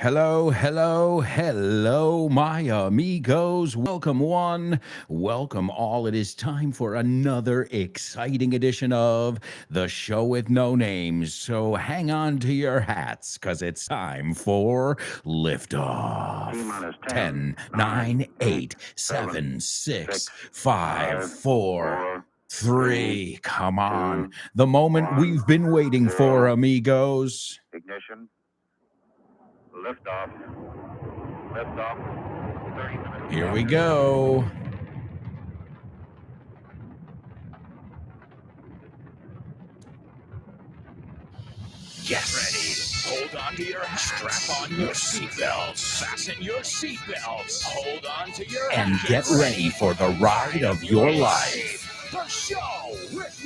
Hello, hello, hello, my amigos. Welcome, one. Welcome, all. It is time for another exciting edition of The Show with No Names. So hang on to your hats because it's time for liftoff. T minus 10, 9, 9, 8, 7, 7, 6, 6, 5, 5, 4, 4, 3. 3, Come on. 2, The moment 1, we've been waiting for, 0. amigos. Ignition. Liftoff. Liftoff. 30 minutes. Here we go. Get ready. Hold on to your hats. Strap on your seatbelts. Fasten your seatbelts. Hold on to your hats. And get ready for the ride of your life. The show with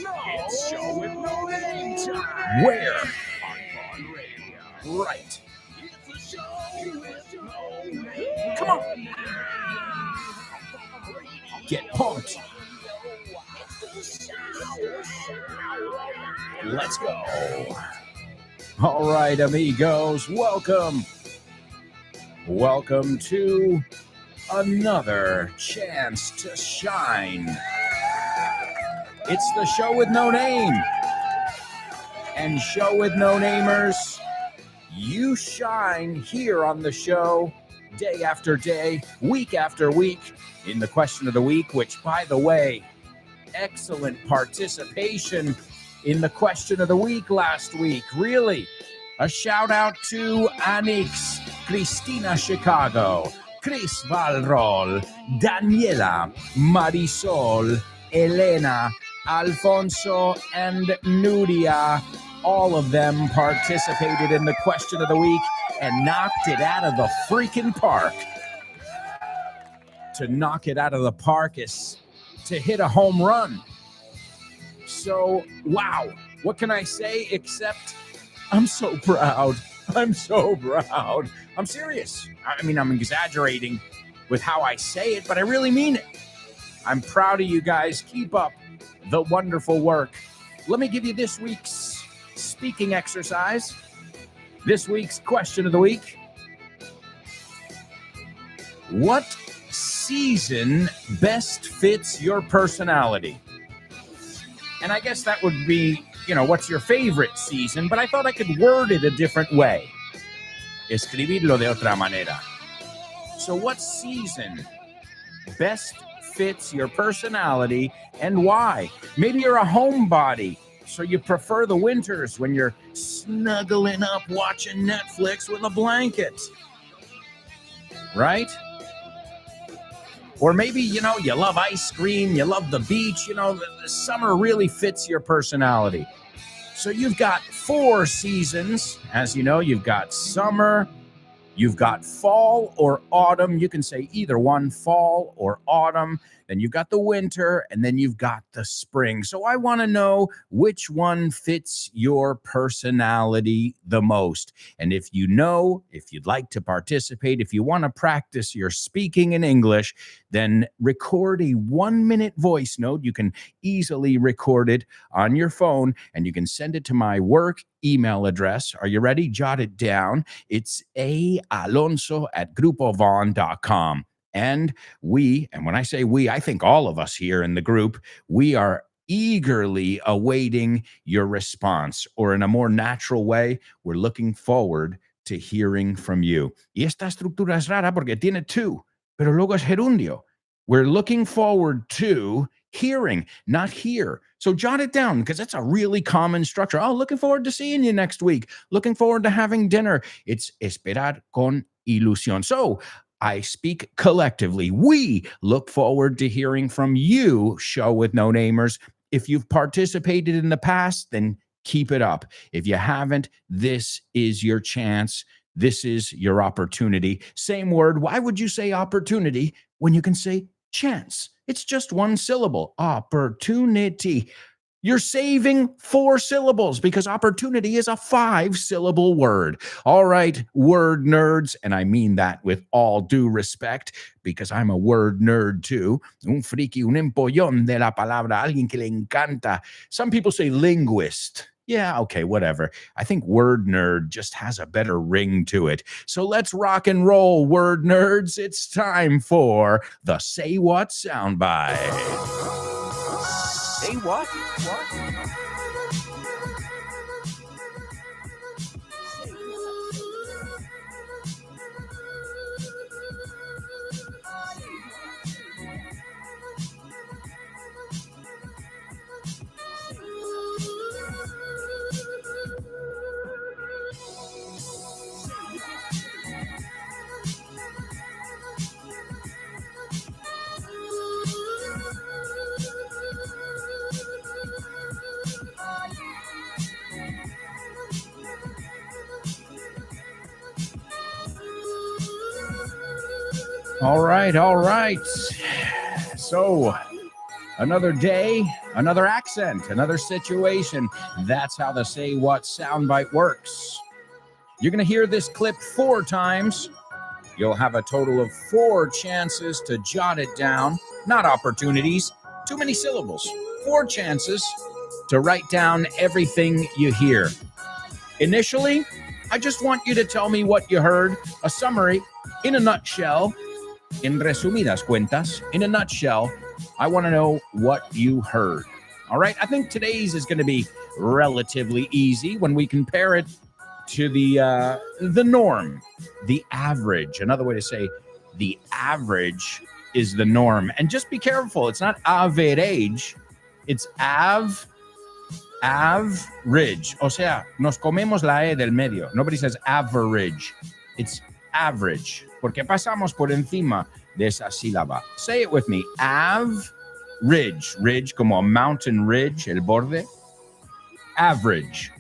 no name time. Where? On Vaughn Radio. Right. It's the show with no name. Come on. Get pumped. Let's go. All right, amigos, welcome. Welcome to another chance to shine. It's the show with no name. And show with no namers, you shine here on the show day after day, week after week in the question of the week, which, by the way, excellent participation in the question of the week last week. Really, a shout out to Anix, Christina Chicago, Chris Valrol, Daniela, Marisol, Elena, Alfonso, and Nudia. All of them participated in the question of the week and knocked it out of the freaking park. To knock it out of the park is to hit a home run. So, wow, what can I say except I'm so proud. I'm so proud. I'm serious. I mean, I'm exaggerating with how I say it, but I really mean it. I'm proud of you guys. Keep up the wonderful work. Let me give you this week's speaking exercise. This week's question of the week. What season best fits your personality? And I guess that would be, what's your favorite season? But I thought I could word it a different way. Escribirlo de otra manera. So what season best fits your personality and why? Maybe you're a homebody, so you prefer the winters when you're snuggling up watching Netflix with a blanket. Right? Or maybe, you love ice cream, you love the beach, the summer really fits your personality. So you've got 4 seasons. As you know, you've got summer, you've got fall or autumn. You can say either one, fall or autumn. Then you've got the winter, and then you've got the spring. So I want to know which one fits your personality the most. And if you'd like to participate, if you want to practice your speaking in English, then record a 1-minute voice note. You can easily record it on your phone, and you can send it to my work email address. Are you ready? Jot it down. It's aalonso@grupovon.com. And when I say we, I think all of us here in the group, we are eagerly awaiting your response, or in a more natural way, we're looking forward to hearing from you. Y esta estructura es rara porque tiene to, pero luego es gerundio. We're looking forward to hearing, not hear. So jot it down because that's a really common structure. Oh, looking forward to seeing you next week. Looking forward to having dinner. It's esperar con ilusión. So I speak collectively. We look forward to hearing from you, Show with No Namers. If you've participated in the past, then keep it up. If you haven't, this is your chance. This is your opportunity. Same word. Why would you say opportunity when you can say chance? It's just one syllable. Opportunity. You're saving 4 syllables because opportunity is a 5-syllable word. All right, word nerds, and I mean that with all due respect because I'm a word nerd too. Un friki, un empollón de la palabra, alguien que le encanta. Some people say linguist. Yeah, okay, whatever. I think word nerd just has a better ring to it. So let's rock and roll, word nerds. It's time for the Say What soundbite. Say what? What? All right, all right. So, another day, another accent, another situation. That's how the Say What soundbite works. You're going to hear this clip 4 times. You'll have a total of 4 chances to jot it down. Not opportunities, too many syllables. 4 chances to write down everything you hear. Initially, I just want you to tell me what you heard, a summary, in a nutshell. En resumidas cuentas, in a nutshell, I want to know what you heard. All right, I think today's is going to be relatively easy when we compare it to the norm, the average. Another way to say the average is the norm. And just be careful, it's not average, it's average. O sea, nos comemos la E del medio. Nobody says average. It's average. Porque pasamos por encima de esa sílaba. Say it with me. Ridge. Ridge, como a mountain ridge, el borde. Average.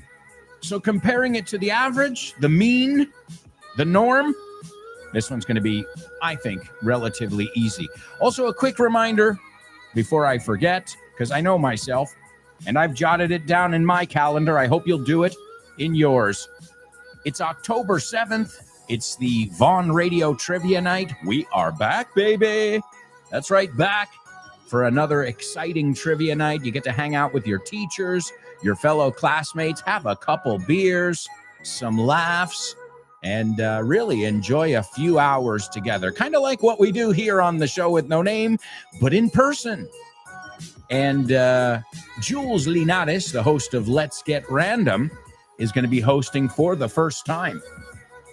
So comparing it to the average, the mean, the norm, this one's going to be, I think, relatively easy. Also, a quick reminder before I forget, because I know myself, and I've jotted it down in my calendar. I hope you'll do it in yours. It's October 7th. It's the Vaughn Radio Trivia Night. We are back, baby. That's right, back for another exciting trivia night. You get to hang out with your teachers, your fellow classmates, have a couple beers, some laughs, and really enjoy a few hours together. Kind of like what we do here on the show with No Name, but in person. And Jules Linares, the host of Let's Get Random, is going to be hosting for the first time.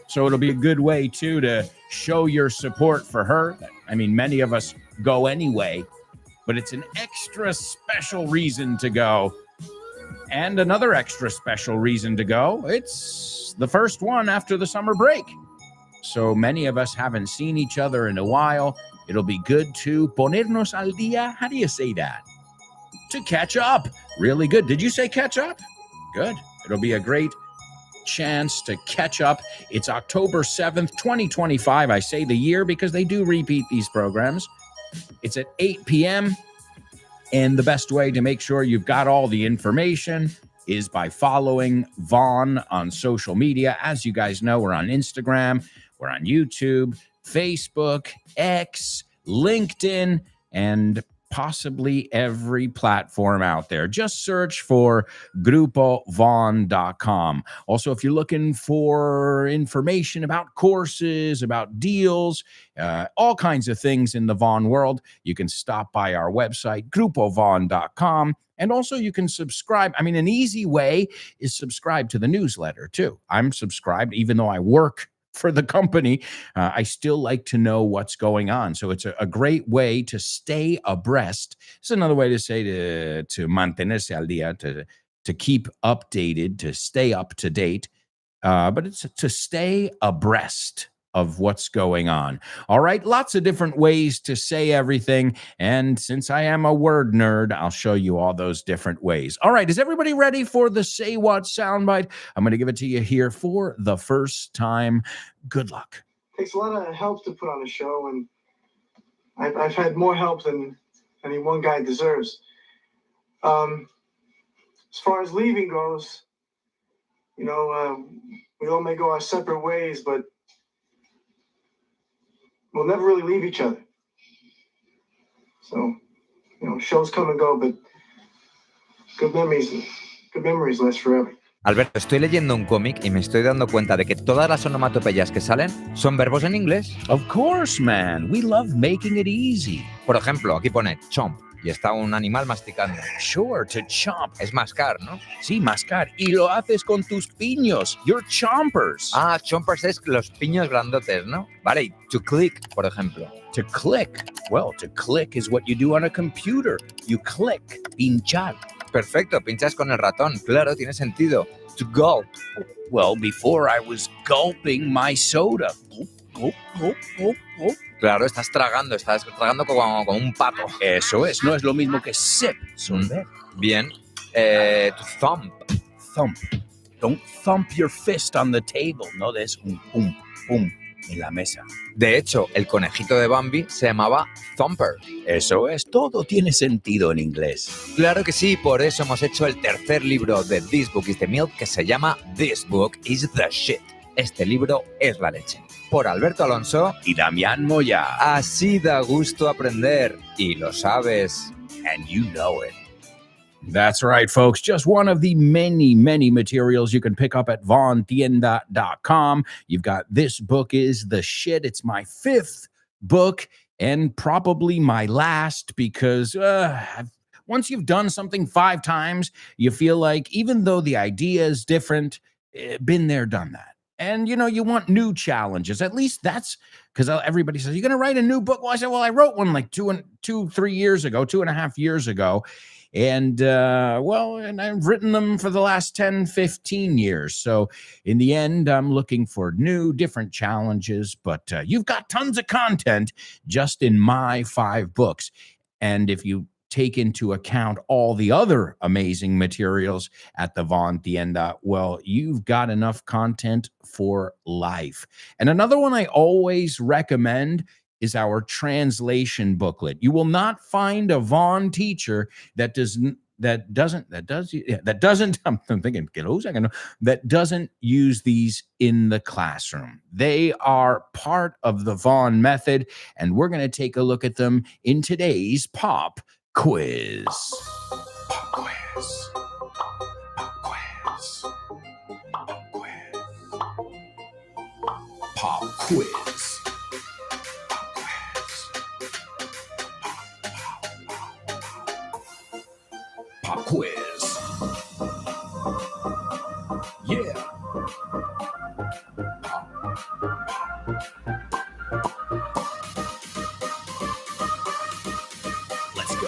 So it'll be a good way, too, to show your support for her. I mean, many of us go anyway, but it's an extra special reason to go. And another extra special reason to go, it's the first one after the summer break. So many of us haven't seen each other in a while. It'll be good to ponernos al día. How do you say that? To catch up. Really good. Did you say catch up? Good. It'll be a great chance to catch up. It's October 7th, 2025. I say the year because they do repeat these programs. It's at 8 p.m. And the best way to make sure you've got all the information is by following Vaughn on social media. As you guys know, we're on Instagram, we're on YouTube, Facebook, X, LinkedIn, and possibly every platform out there. Just search for grupovaughn.com. Also, if you're looking for information about courses, about deals, all kinds of things in the Vaughn world, you can stop by our website, grupovaughn.com. And also you can subscribe. I mean, an easy way is subscribe to the newsletter too. I'm subscribed, even though I work for the company, I still like to know what's going on. So it's a great way to stay abreast. It's another way to say to mantenerse al día, to keep updated, to stay up to date. But it's to stay abreast of what's going on. All right, lots of different ways to say everything. And since I am a word nerd, I'll show you all those different ways. All right, is everybody ready for the Say What soundbite? I'm going to give it to you here for the first time. Good luck. Takes a lot of help to put on a show, and I've had more help than any one guy deserves. As far as leaving goes, we all may go our separate ways, but we'll never really leave each other. So, shows come and go, but good memories good memories last forever. Alberto, estoy leyendo un cómic y me estoy dando cuenta de que todas las onomatopeyas que salen son verbos en inglés. Of course, man. We love making it easy. Por ejemplo, aquí pone chomp y está un animal masticando. Sure, to chomp. Es mascar, ¿no? Sí, mascar. Y lo haces con tus piños. You're chompers. Ah, chompers es los piños grandotes, ¿no? Vale, y to click, por ejemplo. To click. Well, to click is what you do on a computer. You click. Pinchar. Perfecto, pinchas con el ratón. Claro, tiene sentido. To gulp. Well, before I was gulping my soda. Gulp, gulp, gulp, gulp, gulp. Claro, estás tragando como un pato. Eso es. No es lo mismo que sip. Sorber. Bien. To thump. Thump. Don't thump your fist on the table. No des un pum, pum en la mesa. De hecho, el conejito de Bambi se llamaba Thumper. Eso es. Todo tiene sentido en inglés. Claro que sí, por eso hemos hecho el tercer libro de This Book is the Milk, que se llama This Book is the Shit. Este libro es la leche. Por Alberto Alonso Y Damián Moya. Así da gusto aprender. Y lo sabes. And you know it. That's right, folks. Just one of the many, many materials you can pick up at vontienda.com. You've got This Book is the Shit. It's my 5th book and probably my last because once you've done something 5 times, you feel like even though the idea is different, been there, done that. And, you want new challenges. At least that's because everybody says, you're going to write a new book? Well, I said, well, I wrote one like 2.5 years ago. And I've written them for the last 10, 15 years. So in the end, I'm looking for new, different challenges. But you've got tons of content just in my 5 books. And if you take into account all the other amazing materials at the Von Tienda, well, you've got enough content for life. And another one I always recommend is our translation booklet. You will not find a Vaughn teacher that doesn't use these in the classroom. They are part of the Vaughn method, and we're going to take a look at them in today's pop quiz. Pop quiz. Pop quiz. Pop quiz. Pop quiz. Pop quiz. Yeah. Let's go.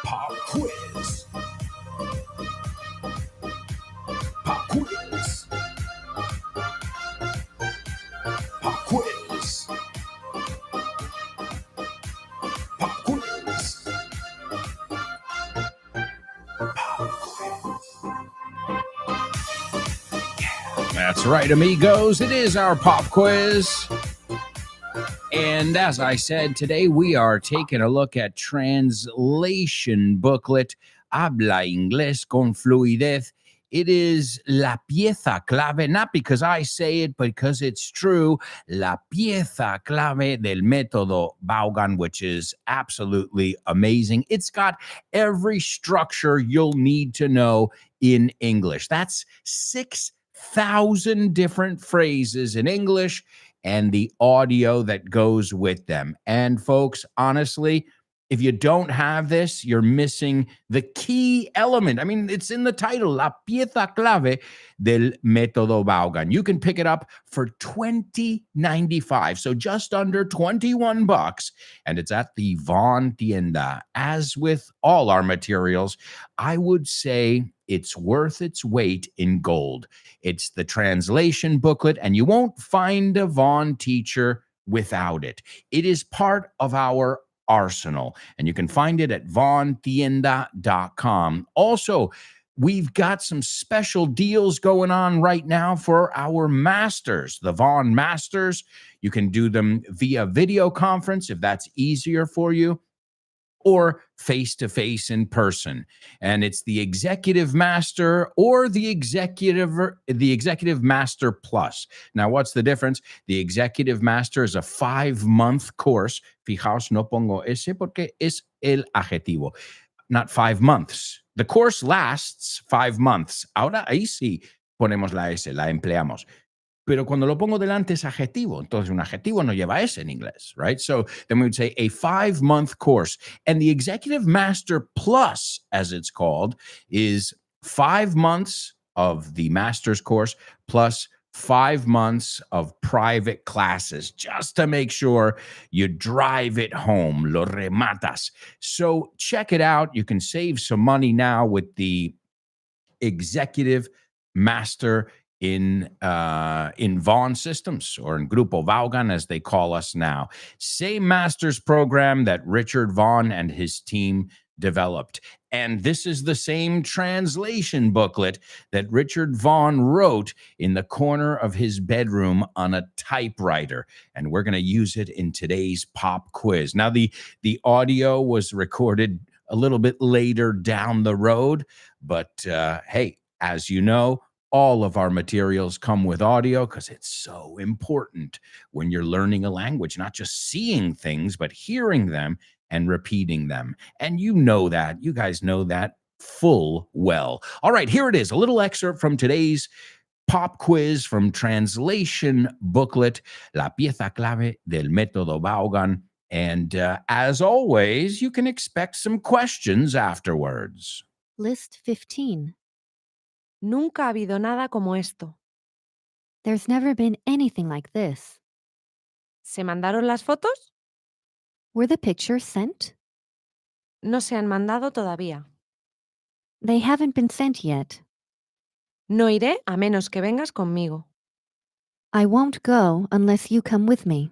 Pop quiz. Pop quiz. Pop quiz. Pop quiz. That's right, amigos. It is our pop quiz. And as I said, today we are taking a look at translation booklet Habla Inglés con Fluidez. It is la pieza clave, not because I say it, but because it's true, la pieza clave del método Vaughan, which is absolutely amazing. It's got every structure you'll need to know in English. That's 6,000 different phrases in English and the audio that goes with them. And folks, honestly, if you don't have this, you're missing the key element. I mean, it's in the title, La Pieza Clave del Método Vaughan. You can pick it up for $20.95, so just under $21, and it's at the Von Tienda. As with all our materials, I would say it's worth its weight in gold. It's the translation booklet, and you won't find a Vaughn teacher without it. It is part of our arsenal, and you can find it at vontienda.com. Also, we've got some special deals going on right now for our masters, the Vaughn Masters. You can do them via video conference if that's easier for you, or face-to-face in person. And it's the Executive Master or the Executive Master Plus. Now, what's the difference? The Executive Master is a 5-month course. Fijaos, no pongo ese porque es el adjetivo. not 5 months. The course lasts 5 months. Ahora ahí sí ponemos la S, la empleamos. Pero cuando lo pongo delante es adjetivo. Entonces, un adjetivo no lleva S en inglés, right? So then we would say a 5-month course. And the Executive Master Plus, as it's called, is 5 months of the master's course plus 5 months of private classes, just to make sure you drive it home. Lo rematas. So check it out. You can save some money now with the Executive Master in Vaughan Systems, or in Grupo Vaughan, as they call us now. Same master's program that Richard Vaughan and his team developed. And this is the same translation booklet that Richard Vaughan wrote in the corner of his bedroom on a typewriter. And we're going to use it in today's pop quiz. Now, the audio was recorded a little bit later down the road, but hey, as you know, all of our materials come with audio because it's so important when you're learning a language, not just seeing things, but hearing them and repeating them. And you know that. You guys know that full well. All right, here it is, a little excerpt from today's pop quiz from translation booklet, La pieza clave del método Vaughan. And as always, you can expect some questions afterwards. List 15. Nunca ha habido nada como esto. There's never been anything like this. ¿Se mandaron las fotos? Were the pictures sent? No se han mandado todavía. They haven't been sent yet. No iré a menos que vengas conmigo. I won't go unless you come with me.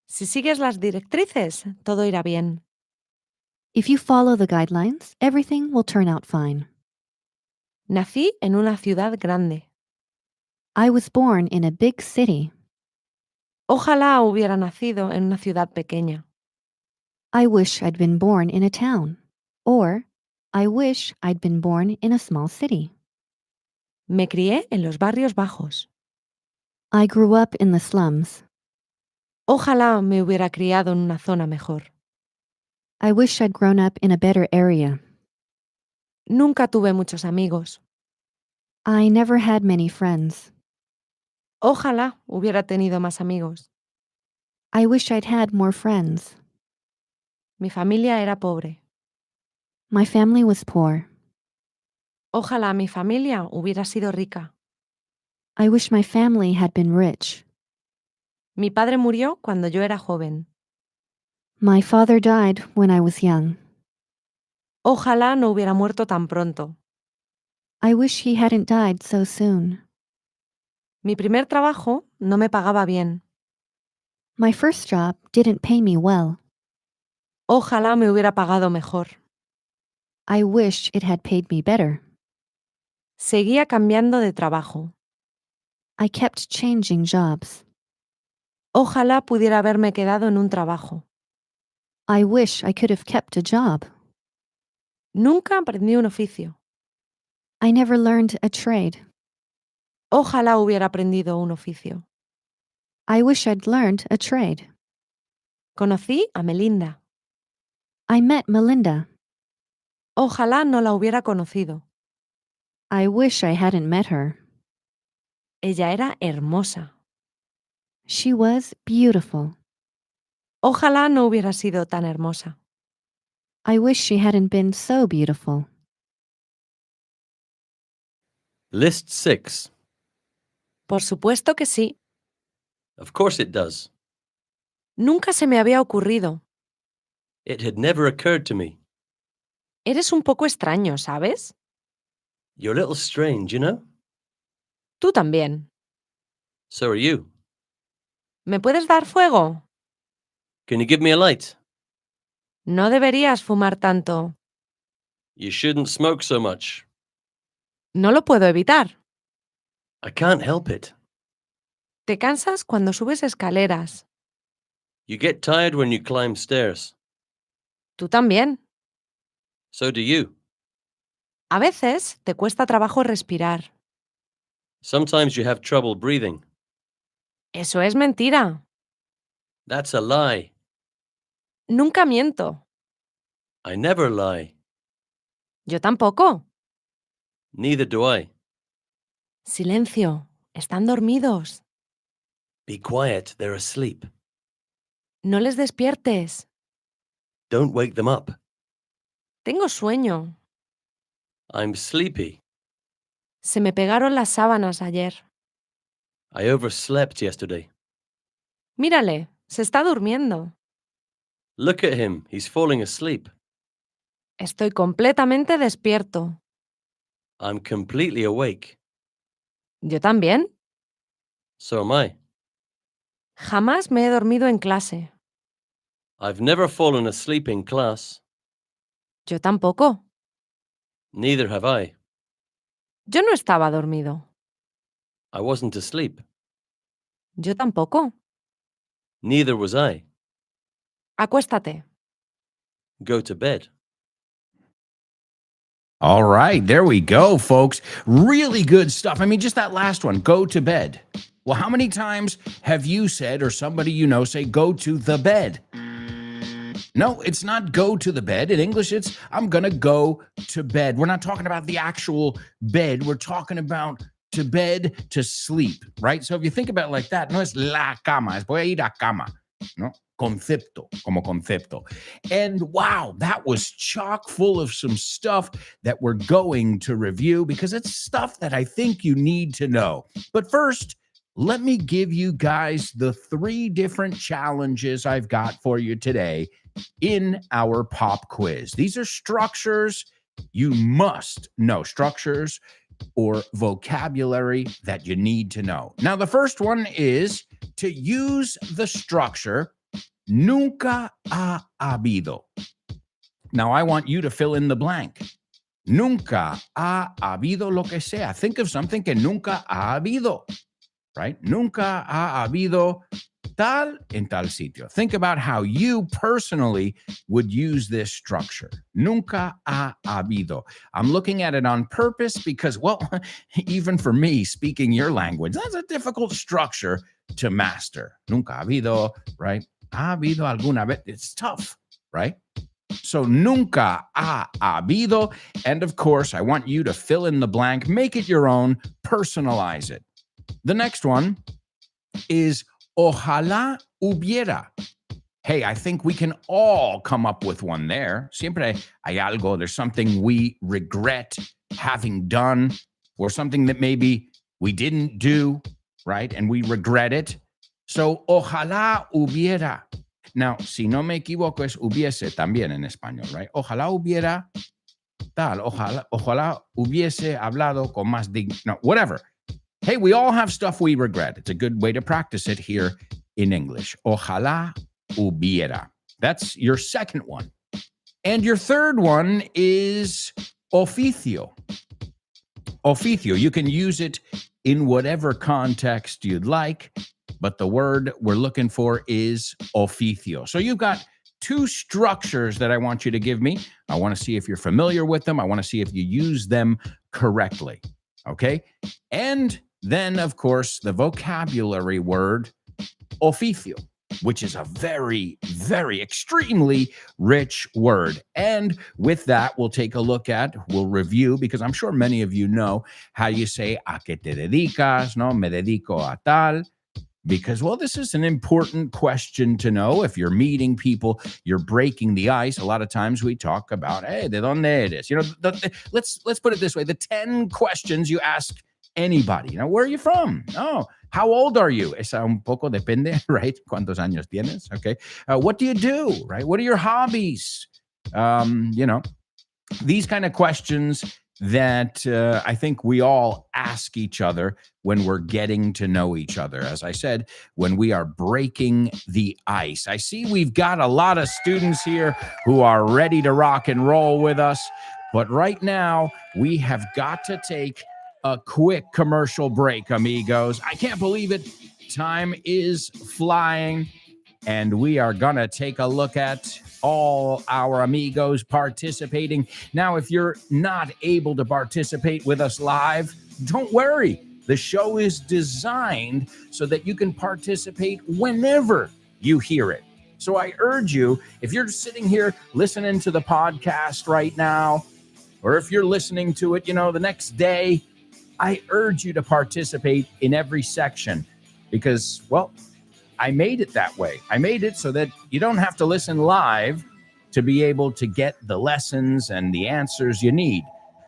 Si sigues las directrices, todo irá bien. If you follow the guidelines, everything will turn out fine. Nací en una ciudad grande. I was born in a big city. Ojalá hubiera nacido en una ciudad pequeña. I wish I'd been born in a town. Or, I wish I'd been born in a small city. Me crié en los barrios bajos. I grew up in the slums. Ojalá me hubiera criado en una zona mejor. I wish I'd grown up in a better area. Nunca tuve muchos amigos. I never had many friends. Ojalá hubiera tenido más amigos. I wish I'd had more friends. Mi familia era pobre. My family was poor. Ojalá mi familia hubiera sido rica. I wish my family had been rich. Mi padre murió cuando yo era joven. My father died when I was young. Ojalá no hubiera muerto tan pronto. I wish he hadn't died so soon. Mi primer trabajo no me pagaba bien. My first job didn't pay me well. Ojalá me hubiera pagado mejor. I wish it had paid me better. Seguía cambiando de trabajo. I kept changing jobs. Ojalá pudiera haberme quedado en un trabajo. I wish I could have kept a job. Nunca aprendí un oficio. I never learned a trade. Ojalá hubiera aprendido un oficio. I wish I'd learned a trade. Conocí a Melinda. I met Melinda. Ojalá no la hubiera conocido. I wish I hadn't met her. Ella era hermosa. She was beautiful. Ojalá no hubiera sido tan hermosa. I wish she hadn't been so beautiful. List 6. Por supuesto que sí. Of course it does. Nunca se me había ocurrido. It had never occurred to me. Eres un poco extraño, ¿sabes? You're a little strange, you know? Tú también. So are you. ¿Me puedes dar fuego? Can you give me a light? No deberías fumar tanto. You shouldn't smoke so much. No lo puedo evitar. I can't help it. Te cansas cuando subes escaleras. You get tired when you climb stairs. Tú también. So do you. A veces te cuesta trabajo respirar. Sometimes you have trouble breathing. Eso es mentira. That's a lie. Nunca miento. I never lie. Yo tampoco. Neither do I. Silencio. Están dormidos. Be quiet, they're asleep. No les despiertes. Don't wake them up. Tengo sueño. I'm sleepy. Se me pegaron las sábanas ayer. I overslept yesterday. Mírale, se está durmiendo. Look at him, he's falling asleep. Estoy completamente despierto. I'm completely awake. Yo también. So am I. Jamás me he dormido en clase. I've never fallen asleep in class. Yo tampoco. Neither have I. Yo no estaba dormido. I wasn't asleep. Yo tampoco. Neither was I. Acuéstate. Go to bed. All right, there we go, folks. Really good stuff. I mean, just that last one, go to bed. Well, how many times have you said, or somebody you know say, go to the bed? No, it's not go to the bed. In English, it's I'm going to go to bed. We're not talking about the actual bed. We're talking about to bed, to sleep, right? So if you think about it like that, no es la cama, es voy a ir a cama, no? Concepto, como concepto. And wow, that was chock full of some stuff that we're going to review because it's stuff that I think you need to know. But first, let me give you guys the 3 different challenges I've got for you today in our pop quiz. These are structures you must know, structures or vocabulary that you need to know. Now, the first one is to use the structure nunca ha habido. Now, I want you to fill in the blank. Nunca ha habido lo que sea. Think of something que nunca ha habido, right? Nunca ha habido tal en tal sitio. Think about how you personally would use this structure. Nunca ha habido. I'm looking at it on purpose because, well, even for me, speaking your language, that's a difficult structure to master. Nunca ha habido, right? Ha habido alguna vez. It's tough, right? So nunca ha habido. And of course, I want you to fill in the blank, make it your own, personalize it. The next one is ojalá hubiera. Hey, I think we can all come up with one there. Siempre hay algo. There's something we regret having done or something that maybe we didn't do, right? And we regret it. So, ojalá hubiera. Now, si no me equivoco, es hubiese también en español, right? Ojalá hubiera tal. Ojalá hubiese hablado con más dignidad. No, whatever. Hey, we all have stuff we regret. It's a good way to practice it here in English. Ojalá hubiera. That's your second one. And your third one is oficio. Oficio. You can use it in whatever context you'd like, but the word we're looking for is oficio. So you've got 2 structures that I want you to give me. I want to see if you're familiar with them. I want to see if you use them correctly. Okay? And then, of course, the vocabulary word oficio, which is a very, very extremely rich word. And with that, we'll review, because I'm sure many of you know how you say, ¿a qué te dedicas? No, me dedico a tal. Because, well, this is an important question to know. If you're meeting people, you're breaking the ice. A lot of times we talk about, hey, ¿de dónde eres? You know, let's put it this way. The 10 questions you ask anybody. Now, where are you from? Oh, how old are you? Esa un poco depende, right? ¿Cuántos años tienes? Okay. What do you do, right? What are your hobbies? You know, these kind of questions that I think we all ask each other when we're getting to know each other. As I said, when we are breaking the ice. I see we've got a lot of students here who are ready to rock and roll with us. But right now, we have got to take a quick commercial break, amigos. I can't believe it. Time is flying. And we are going to take a look at all our amigos participating. Now, if you're not able to participate with us live, don't worry. The show is designed so that you can participate whenever you hear it. So I urge you, if you're sitting here listening to the podcast right now, or if you're listening to it, the next day, I urge you to participate in every section because, well, I made it that way. I made it so that you don't have to listen live to be able to get the lessons and the answers you need.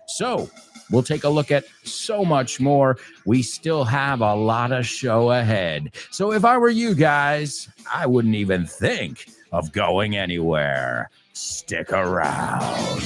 So we'll take a look at so much more. We still have a lot of show ahead. So if I were you guys, I wouldn't even think of going anywhere. Stick around.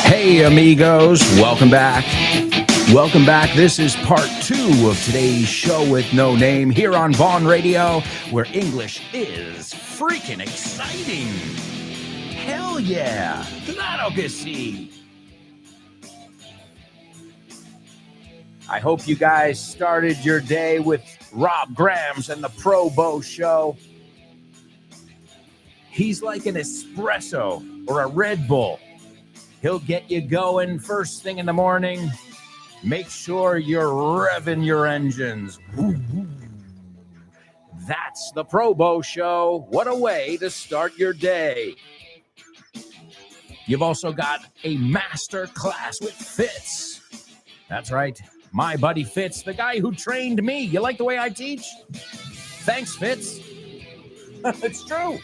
Hey, amigos. Welcome back. Welcome back. This is part 2 of today's show with no name here on Vaughn Radio, where English is freaking exciting. Hell yeah. Claro que sí. I hope you guys started your day with Rob Grams and the Pro Bow Show. He's like an espresso or a Red Bull. He'll get you going first thing in the morning. Make sure you're revving your engines. That's the Pro Bow Show. What a way to start your day. You've also got a master class with Fitz. That's right. My buddy Fitz, the guy who trained me. You like the way I teach? Thanks, Fitz. It's true.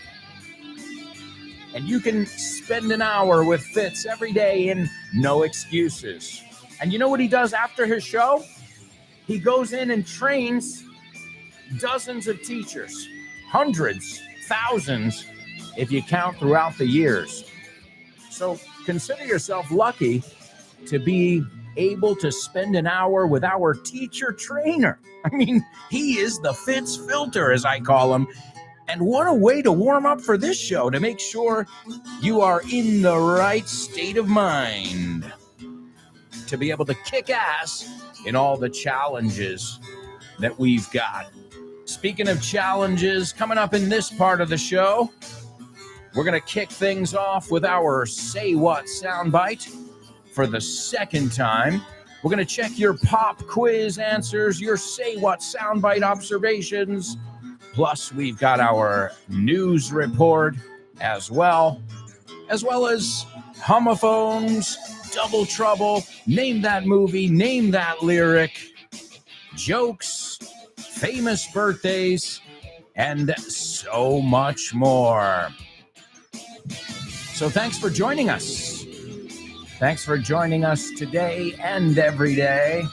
And you can spend an hour with Fitz every day in No Excuses. And you know what he does after his show? He goes in and trains dozens of teachers, hundreds, thousands, if you count throughout the years. So consider yourself lucky to be able to spend an hour with our teacher trainer. I mean, he is the Fitz filter, as I call him. And what a way to warm up for this show, to make sure you are in the right state of mind to be able to kick ass in all the challenges that we've got. Speaking of challenges, coming up in this part of the show, we're going to kick things off with our Say What soundbite for the second time. We're going to check your pop quiz answers, your Say What soundbite observations. Plus, we've got our news report as well as homophones, double trouble, name that movie, name that lyric, jokes, famous birthdays, and so much more. So thanks for joining us. Thanks for joining us today and every day.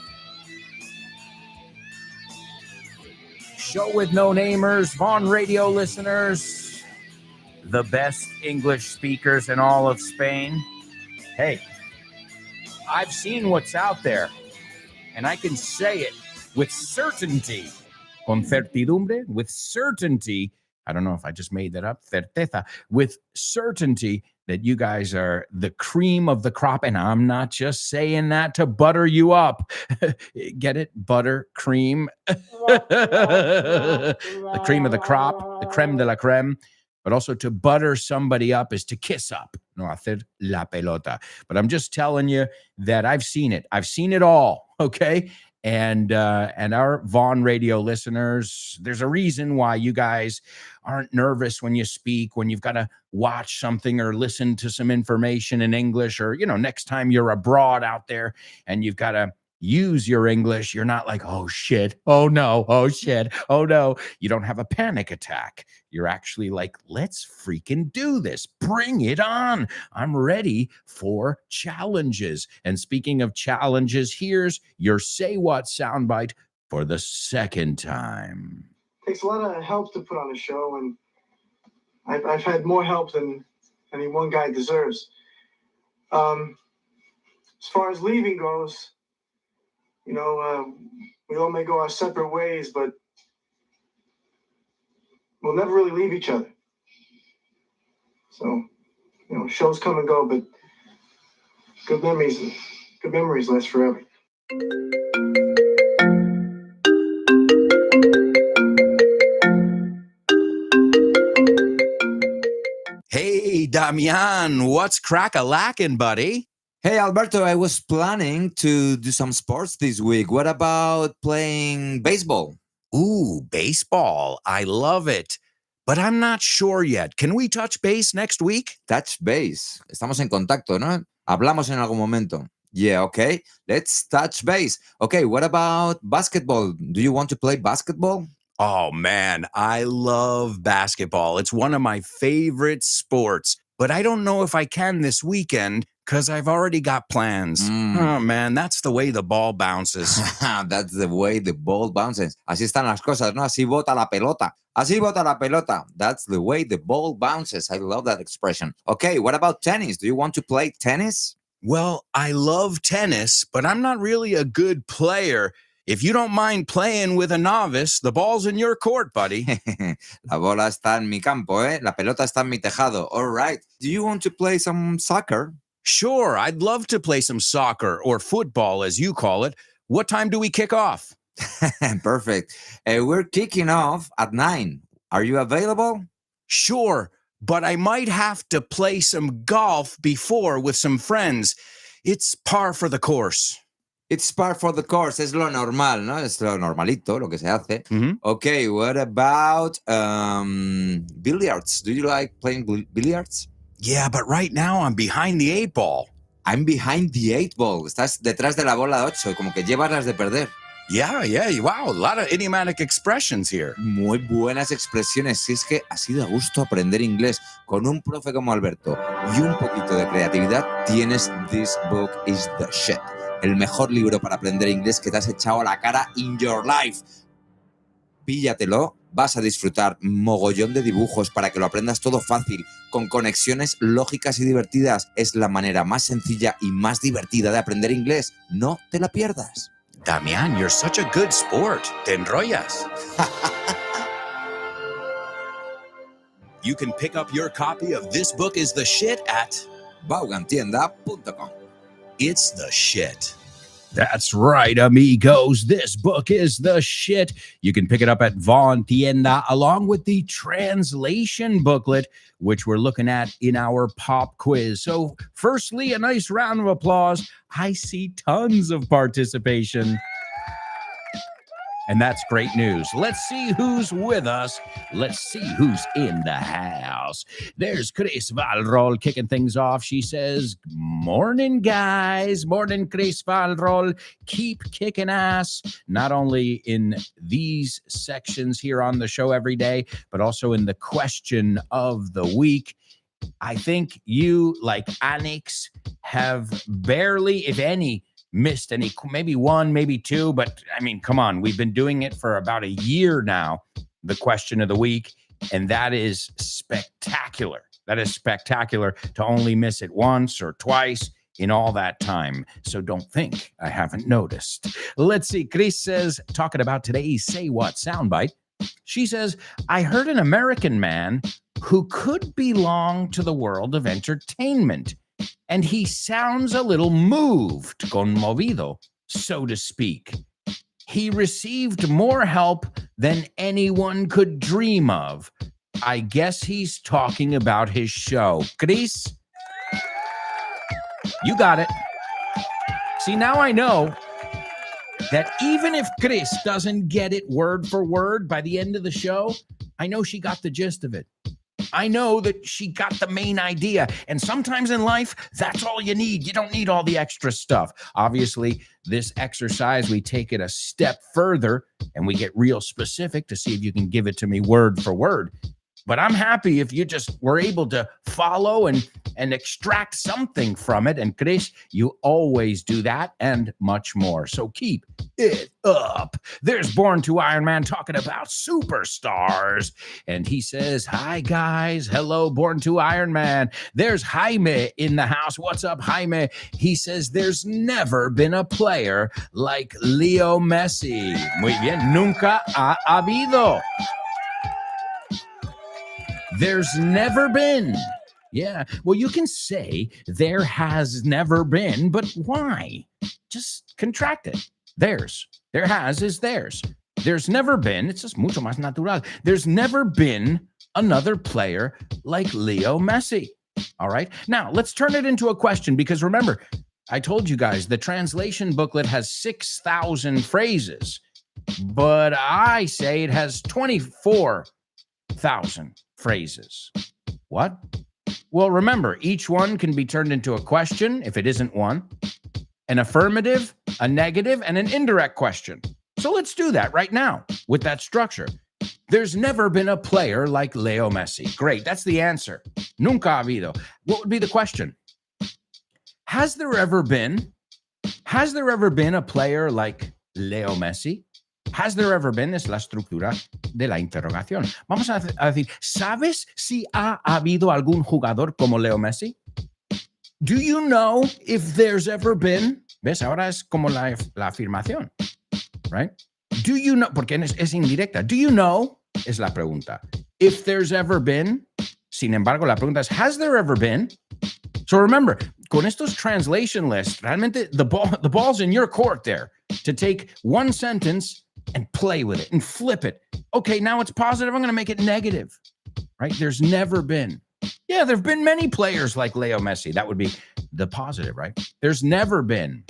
Show with no namers, Vaughn Radio listeners, the best English speakers in all of Spain. Hey, I've seen what's out there, and I can say it with certainty, con certidumbre, with certainty. I don't know if I just made that up, certeza, with certainty that you guys are the cream of the crop, and I'm not just saying that to butter you up. Get it? Butter, cream. The cream of the crop, the creme de la creme. But also to butter somebody up is to kiss up. No hacer la pelota. But I'm just telling you that I've seen it. I've seen it all, okay? And our Vaughn Radio listeners, there's a reason why you guys aren't nervous when you speak, when you've got to watch something or listen to some information in English, or, next time you're abroad out there and you've got to use your English, you're not like, oh shit, oh no, oh shit, oh no. You don't have a panic attack. You're actually like, let's freaking do this. Bring it on. I'm ready for challenges. And speaking of challenges, here's your Say What soundbite for the second time. Takes a lot of help to put on a show, and I've had more help than any one guy deserves. As far as leaving goes, we all may go our separate ways, but we'll never really leave each other. So, shows come and go, but good memories last forever. Hey, Damian, what's crack-a-lackin', buddy? Hey, Alberto, I was planning to do some sports this week. What about playing baseball? Ooh, baseball. I love it. But I'm not sure yet. Can we touch base next week? Touch base. Estamos en contacto, ¿no? Hablamos en algún momento. Yeah, okay. Let's touch base. Okay, what about basketball? Do you want to play basketball? Oh, man, I love basketball. It's one of my favorite sports. But I don't know if I can this weekend because I've already got plans. Oh, man, that's the way the ball bounces. That's the way the ball bounces. Así están las cosas, ¿no? Así bota la pelota. Así bota la pelota. That's the way the ball bounces. I love that expression. Okay, what about tennis? Do you want to play tennis? Well, I love tennis, but I'm not really a good player. If you don't mind playing with a novice, the ball's in your court, buddy. La bola está en mi campo, ¿eh? La pelota está en mi tejado. All right. Do you want to play some soccer? Sure, I'd love to play some soccer or football, as you call it. What time do we kick off? Perfect. We're kicking off at 9. Are you available? Sure, but I might have to play some golf before with some friends. It's par for the course. It's par for the course. Es lo normal, ¿no? Es lo normalito, lo que se hace. Mhm. Okay, what about billiards? Do you like playing billiards? Yeah, but right now I'm behind the 8 ball. I'm behind the 8 ball. Estás detrás de la bola 8, como que llevas las de perder. Yeah, wow, a lot of idiomatic expressions here. Muy buenas expresiones. Si es que así da gusto aprender inglés con un profe como Alberto y un poquito de creatividad, tienes This Book is the Shit. El mejor libro para aprender inglés que te has echado a la cara in your life. Píllatelo, vas a disfrutar mogollón de dibujos para que lo aprendas todo fácil, con conexiones lógicas y divertidas. Es la manera más sencilla y más divertida de aprender inglés. No te la pierdas. Damian, you're such a good sport. Te enrollas. You can pick up your copy of This Book is the Shit at Vaughantienda.com. It's the shit. That's right, amigos. This book is the shit. You can pick it up at Vaughan Tienda along with the translation booklet, which we're looking at in our pop quiz. So, firstly, a nice round of applause. I see tons of participation. And that's great news. Let's see who's with us. Let's see who's in the house. There's Chris Valrol kicking things off. She says, morning, guys. Morning, Chris Valrol. Keep kicking ass, not only in these sections here on the show every day, but also in the question of the week. I think you, like Anix, have barely, if any, missed any, maybe one, maybe two, but I mean, come on, we've been doing it for about a year now, the question of the week, and that is spectacular. That is spectacular to only miss it once or twice in all that time. So don't think I haven't noticed. Let's see. Chris says, talking about today's Say What soundbite, she says, I heard an American man who could belong to the world of entertainment, and he sounds a little moved, conmovido, so to speak. He received more help than anyone could dream of. I guess he's talking about his show. Chris, you got it. See, now I know that even if Chris doesn't get it word for word by the end of the show, I know she got the gist of it. I know that she got the main idea. And sometimes in life, that's all you need. You don't need all the extra stuff. Obviously, this exercise, we take it a step further and we get real specific to see if you can give it to me word for word. But I'm happy if you just were able to follow and extract something from it. And Chris, you always do that and much more. So keep it up. There's Born to Iron Man talking about superstars. And he says, hi, guys. Hello, Born to Iron Man. There's Jaime in the house. What's up, Jaime? He says, there's never been a player like Leo Messi. Muy bien. Nunca ha habido. There's never been. Yeah. Well, you can say there has never been, but why? Just contract it. Theirs. There has is theirs. There's never been. It's just mucho más natural. There's never been another player like Leo Messi. All right. Now, let's turn it into a question because remember, I told you guys the translation booklet has 6,000 phrases, but I say it has 24,000 phrases. What? Well, remember, each one can be turned into a question if it isn't one, an affirmative, a negative, and an indirect question. So let's do that right now with that structure. There's never been a player like Leo Messi. Great, that's the answer. Nunca ha habido. What would be the question? Has there ever been a player like Leo Messi? Has there ever been? Es la estructura de la interrogación. Vamos a decir, ¿sabes si ha habido algún jugador como Leo Messi? Do you know if there's ever been? ¿Ves? Ahora es como la afirmación, right? Do you know? Porque es indirecta. Do you know? Es la pregunta. If there's ever been. Sin embargo, la pregunta es, has there ever been? So remember, con estos translation lists, realmente the ball's in your court there to take one sentence and play with it and flip it. Okay, now it's positive. I'm going to make it negative, right? There's never been. Yeah, there have been many players like Leo Messi. That would be the positive, right? There's never been.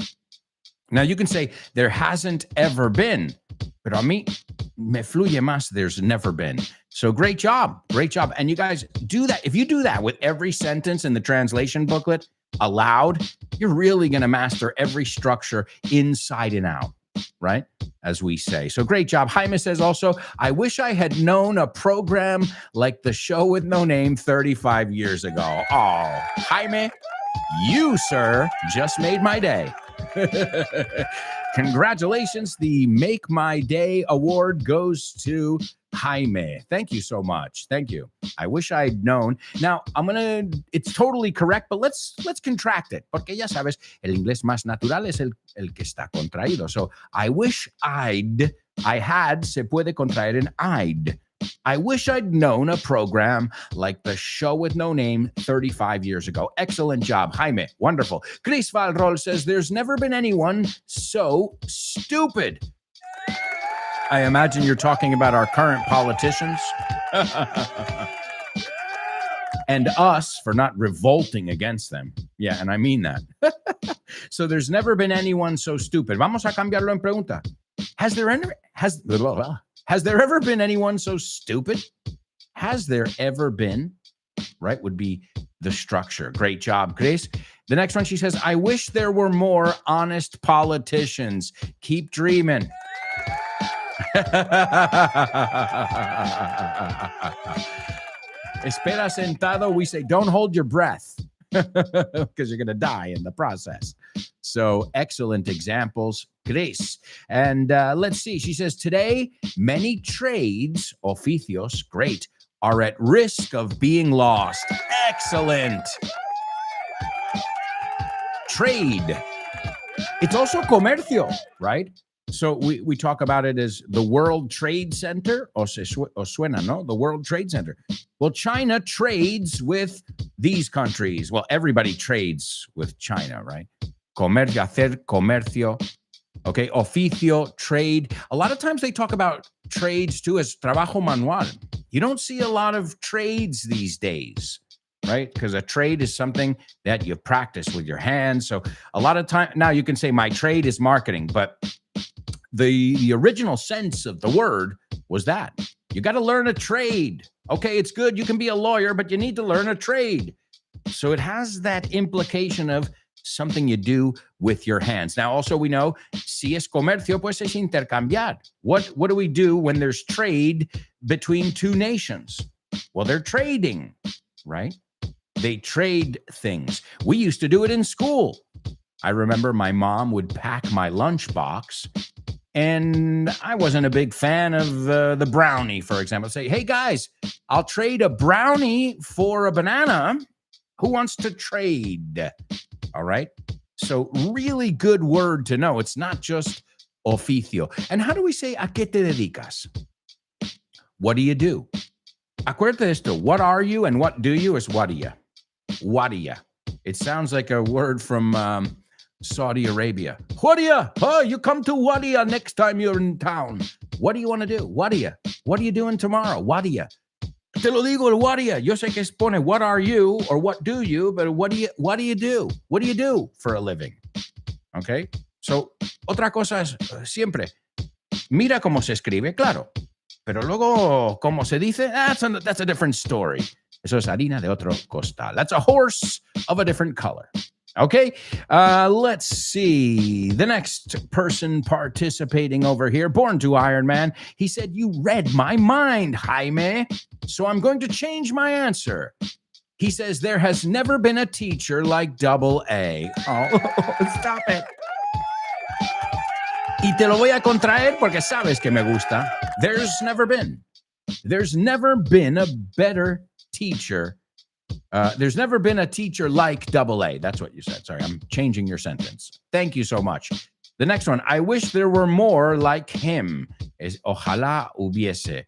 Now you can say there hasn't ever been, but a mí me fluye más. There's never been. So great job. Great job. And you guys do that. If you do that with every sentence in the translation booklet aloud, you're really going to master every structure inside and out, right? As we say. So great job. Jaime says also, I wish I had known a program like The Show with No Name 35 years ago. Oh, Jaime, you, sir, just made my day. Congratulations. The Make My Day award goes to Jaime. Thank you so much. Thank you. I wish I'd known. Now, it's totally correct, but let's contract it. Porque ya sabes, el inglés más natural es el que está contraído. So, I wish I had, se puede contraer en I'd. I wish I'd known a program like The Show with No Name 35 years ago. Excellent job, Jaime. Wonderful. Chris Valrol says, there's never been anyone so stupid. I imagine you're talking about our current politicians and us for not revolting against them. Yeah, and I mean that. So there's never been anyone so stupid. Vamos a cambiarlo en pregunta. Has there ever been anyone so stupid? Has there ever been? Right, would be the structure. Great job, Chris. The next one, she says, I wish there were more honest politicians. Keep dreaming. Espera sentado, we say, don't hold your breath because you're going to die in the process. So excellent examples, Chris. And let's see. She says, today, many trades, oficios, great, are at risk of being lost. Excellent. Trade. It's also comercio, right? So we talk about it as the World Trade Center, o suena, ¿no? The World Trade Center. Well, China trades with these countries. Well, everybody trades with China, right? Comercio, hacer comercio. Okay, oficio, trade. A lot of times they talk about trades too as trabajo manual. You don't see a lot of trades these days, right? Because a trade is something that you practice with your hands. So a lot of time now you can say my trade is marketing, but the original sense of the word was that you got to learn a trade. Okay, it's good. You can be a lawyer, but you need to learn a trade. So it has that implication of something you do with your hands. Now, also we know, si es comercio, pues es intercambiar. What do we do when there's trade between two nations? Well, they're trading, right? They trade things. We used to do it in school. I remember my mom would pack my lunchbox, and I wasn't a big fan of the brownie, for example. Say, hey, guys, I'll trade a brownie for a banana. Who wants to trade? All right. So really good word to know. It's not just oficio. And how do we say, ¿a qué te dedicas? What do you do? Acuérdate esto. What are you and what do you is wadiya. Wadiya. It sounds like a word from Saudi Arabia. Wadiya. Oh, you come to Wadiya next time you're in town. What do you want to do? Wadiya. What are you doing tomorrow? Wadiya. Te lo digo, el Wadiya. Yo sé que expone what are you or what do you, but what do you do? What do you do for a living? Okay. So, otra cosa es siempre, mira cómo se escribe, claro. Pero luego, ¿cómo se dice? That's a different story. Eso es harina de otro costal. That's a horse of a different color. Okay, let's see. The next person participating over here, born to Iron Man, he said, you read my mind, Jaime. So I'm going to change my answer. He says, there has never been a teacher like Double A. Oh, stop it. Y te lo voy a contraer porque sabes que me gusta. There's never been a better teacher. There's never been a teacher like Double A. That's what you said. Sorry, I'm changing your sentence. Thank you so much. The next one. I wish there were more like him. Es ojalá hubiese.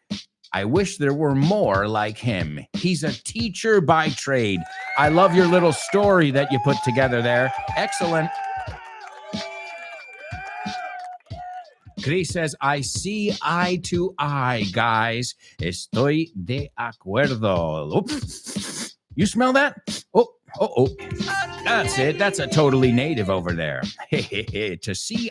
I wish there were more like him. He's a teacher by trade. I love your little story that you put together there. Excellent. Chris says, I see eye to eye, guys. Estoy de acuerdo. Oops. You smell that? Oh. That's it. That's a totally native over there. To see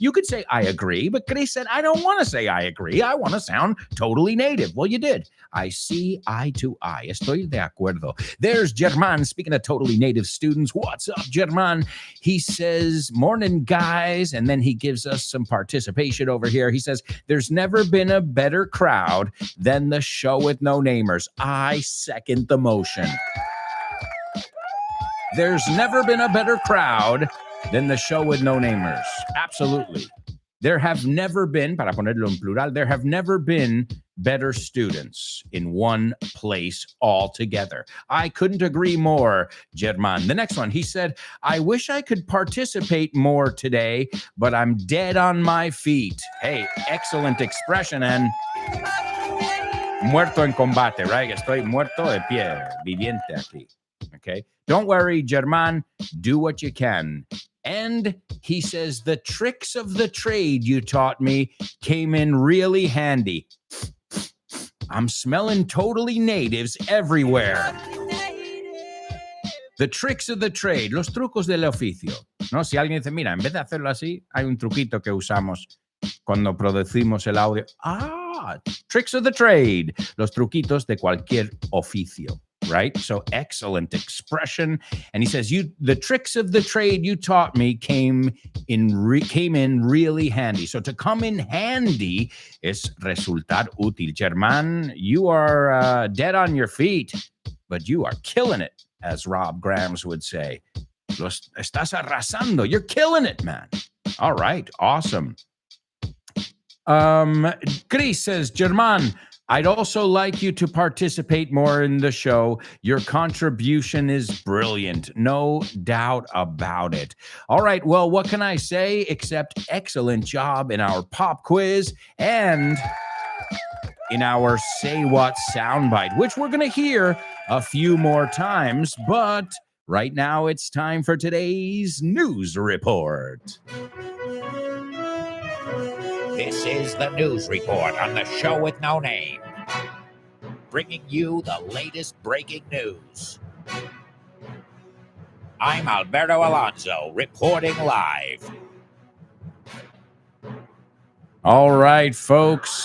you could say I agree, but Chris said, I don't want to say I agree. I want to sound totally native. Well, you did. I see eye to eye. Estoy de acuerdo. There's German, speaking of totally native students. What's up, German? He says, morning, guys. And then he gives us some participation over here. He says, there's never been a better crowd than the show with no namers. I second the motion. There's never been a better crowd than the show with no namers. Absolutely. There have never been, para ponerlo en plural, there have never been better students in one place all together. I couldn't agree more, German. The next one, he said, I wish I could participate more today, but I'm dead on my feet. Hey, excellent expression and muerto en combate, right? Estoy muerto de pie, viviente aquí. Okay. Don't worry, German. Do what you can. And he says, the tricks of the trade you taught me came in really handy. I'm smelling totally natives everywhere. The tricks of the trade, los trucos del oficio. ¿No? Si alguien dice, mira, en vez de hacerlo así, hay un truquito que usamos cuando producimos el audio. Tricks of the trade, los truquitos de cualquier oficio. Right? So excellent expression. And he says, the tricks of the trade you taught me came in really handy. So to come in handy is resultar útil. German, you are dead on your feet, but you are killing it, as Rob Grams would say. Los estás arrasando. You're killing it, man. All right. Awesome. Chris says, German, I'd also like you to participate more in the show. Your contribution is brilliant. No doubt about it. All right. Well, what can I say except excellent job in our pop quiz and in our Say What soundbite, which we're going to hear a few more times. But right now it's time for today's news report. This is the news report on the show with no name, bringing you the latest breaking news. I'm Alberto Alonso, reporting live. All right, folks.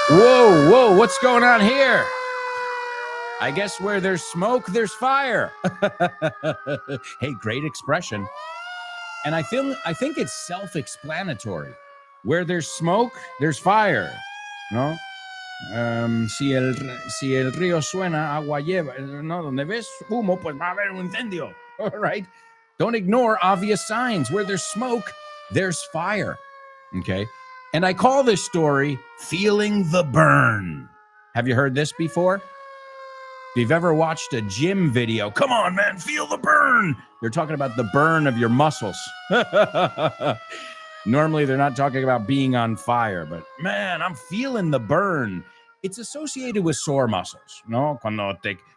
Whoa, what's going on here? I guess where there's smoke, there's fire. Hey, great expression. And I think it's self-explanatory. Where there's smoke, there's fire. No? Si el río suena, agua lleva. No, donde ves humo, pues va a haber un incendio. All right? Don't ignore obvious signs. Where there's smoke, there's fire. Okay? And I call this story Feeling the Burn. Have you heard this before? If you've ever watched a gym video, come on, man, feel the burn. They're talking about the burn of your muscles. Normally, they're not talking about being on fire, but man, I'm feeling the burn. It's associated with sore muscles, no?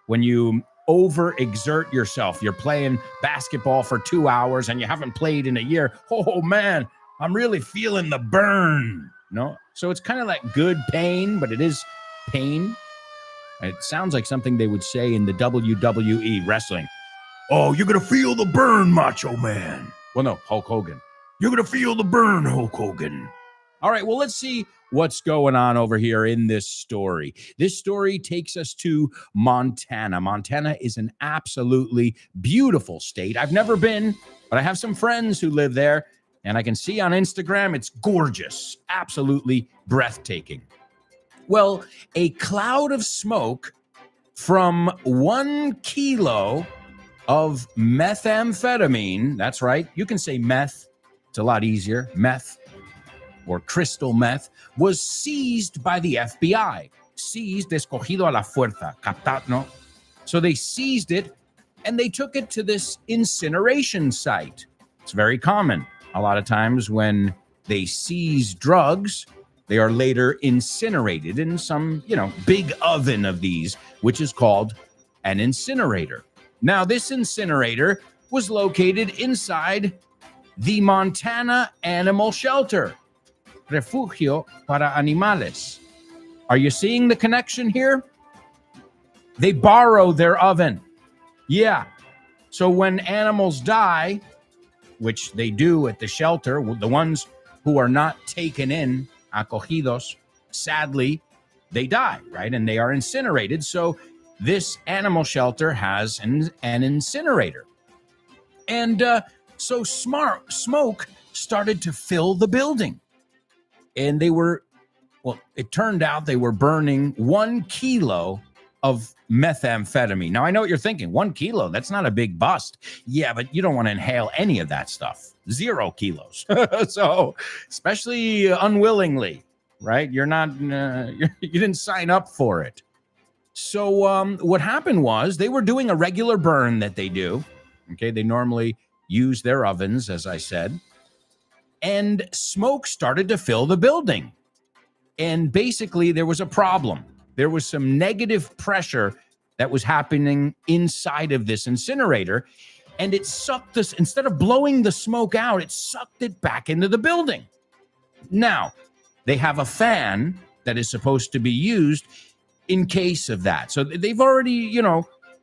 When you overexert yourself, you're playing basketball for 2 hours and you haven't played in a year. Oh man, I'm really feeling the burn, no? So it's kind of like good pain, but it is pain. It sounds like something they would say in the WWE wrestling. Oh, you're going to feel the burn, Macho Man. Well, no, Hulk Hogan. You're going to feel the burn, Hulk Hogan. All right, well, let's see what's going on over here in this story. This story takes us to Montana. Montana is an absolutely beautiful state. I've never been, but I have some friends who live there, and I can see on Instagram it's gorgeous, absolutely breathtaking. Well, a cloud of smoke from 1 kilo of methamphetamine, that's right, you can say meth, it's a lot easier, meth or crystal meth, was seized by the FBI. Seized, escogido a la fuerza, captado, no? So they seized it and they took it to this incineration site. It's very common. A lot of times when they seize drugs, they are later incinerated in some, big oven of these, which is called an incinerator. Now, this incinerator was located inside the Montana Animal Shelter, Refugio para Animales. Are you seeing the connection here? They borrow their oven. Yeah. So when animals die, which they do at the shelter, the ones who are not taken in, acogidos, sadly, they die, right? And they are incinerated. So this animal shelter has an incinerator. And so smoke started to fill the building. And it turned out they were burning 1 kilo of methamphetamine. Now, I know what you're thinking. 1 kilo, that's not a big bust. Yeah, but you don't want to inhale any of that stuff. 0 kilos. So, especially unwillingly, right? You're not, you didn't sign up for it. So what happened was they were doing a regular burn that they do. Okay, they normally use their ovens, as I said. And smoke started to fill the building. And basically, there was a problem. There was some negative pressure that was happening inside of this incinerator. And it sucked this, instead of blowing the smoke out, it sucked it back into the building. Now, they have a fan that is supposed to be used in case of that. So they've already,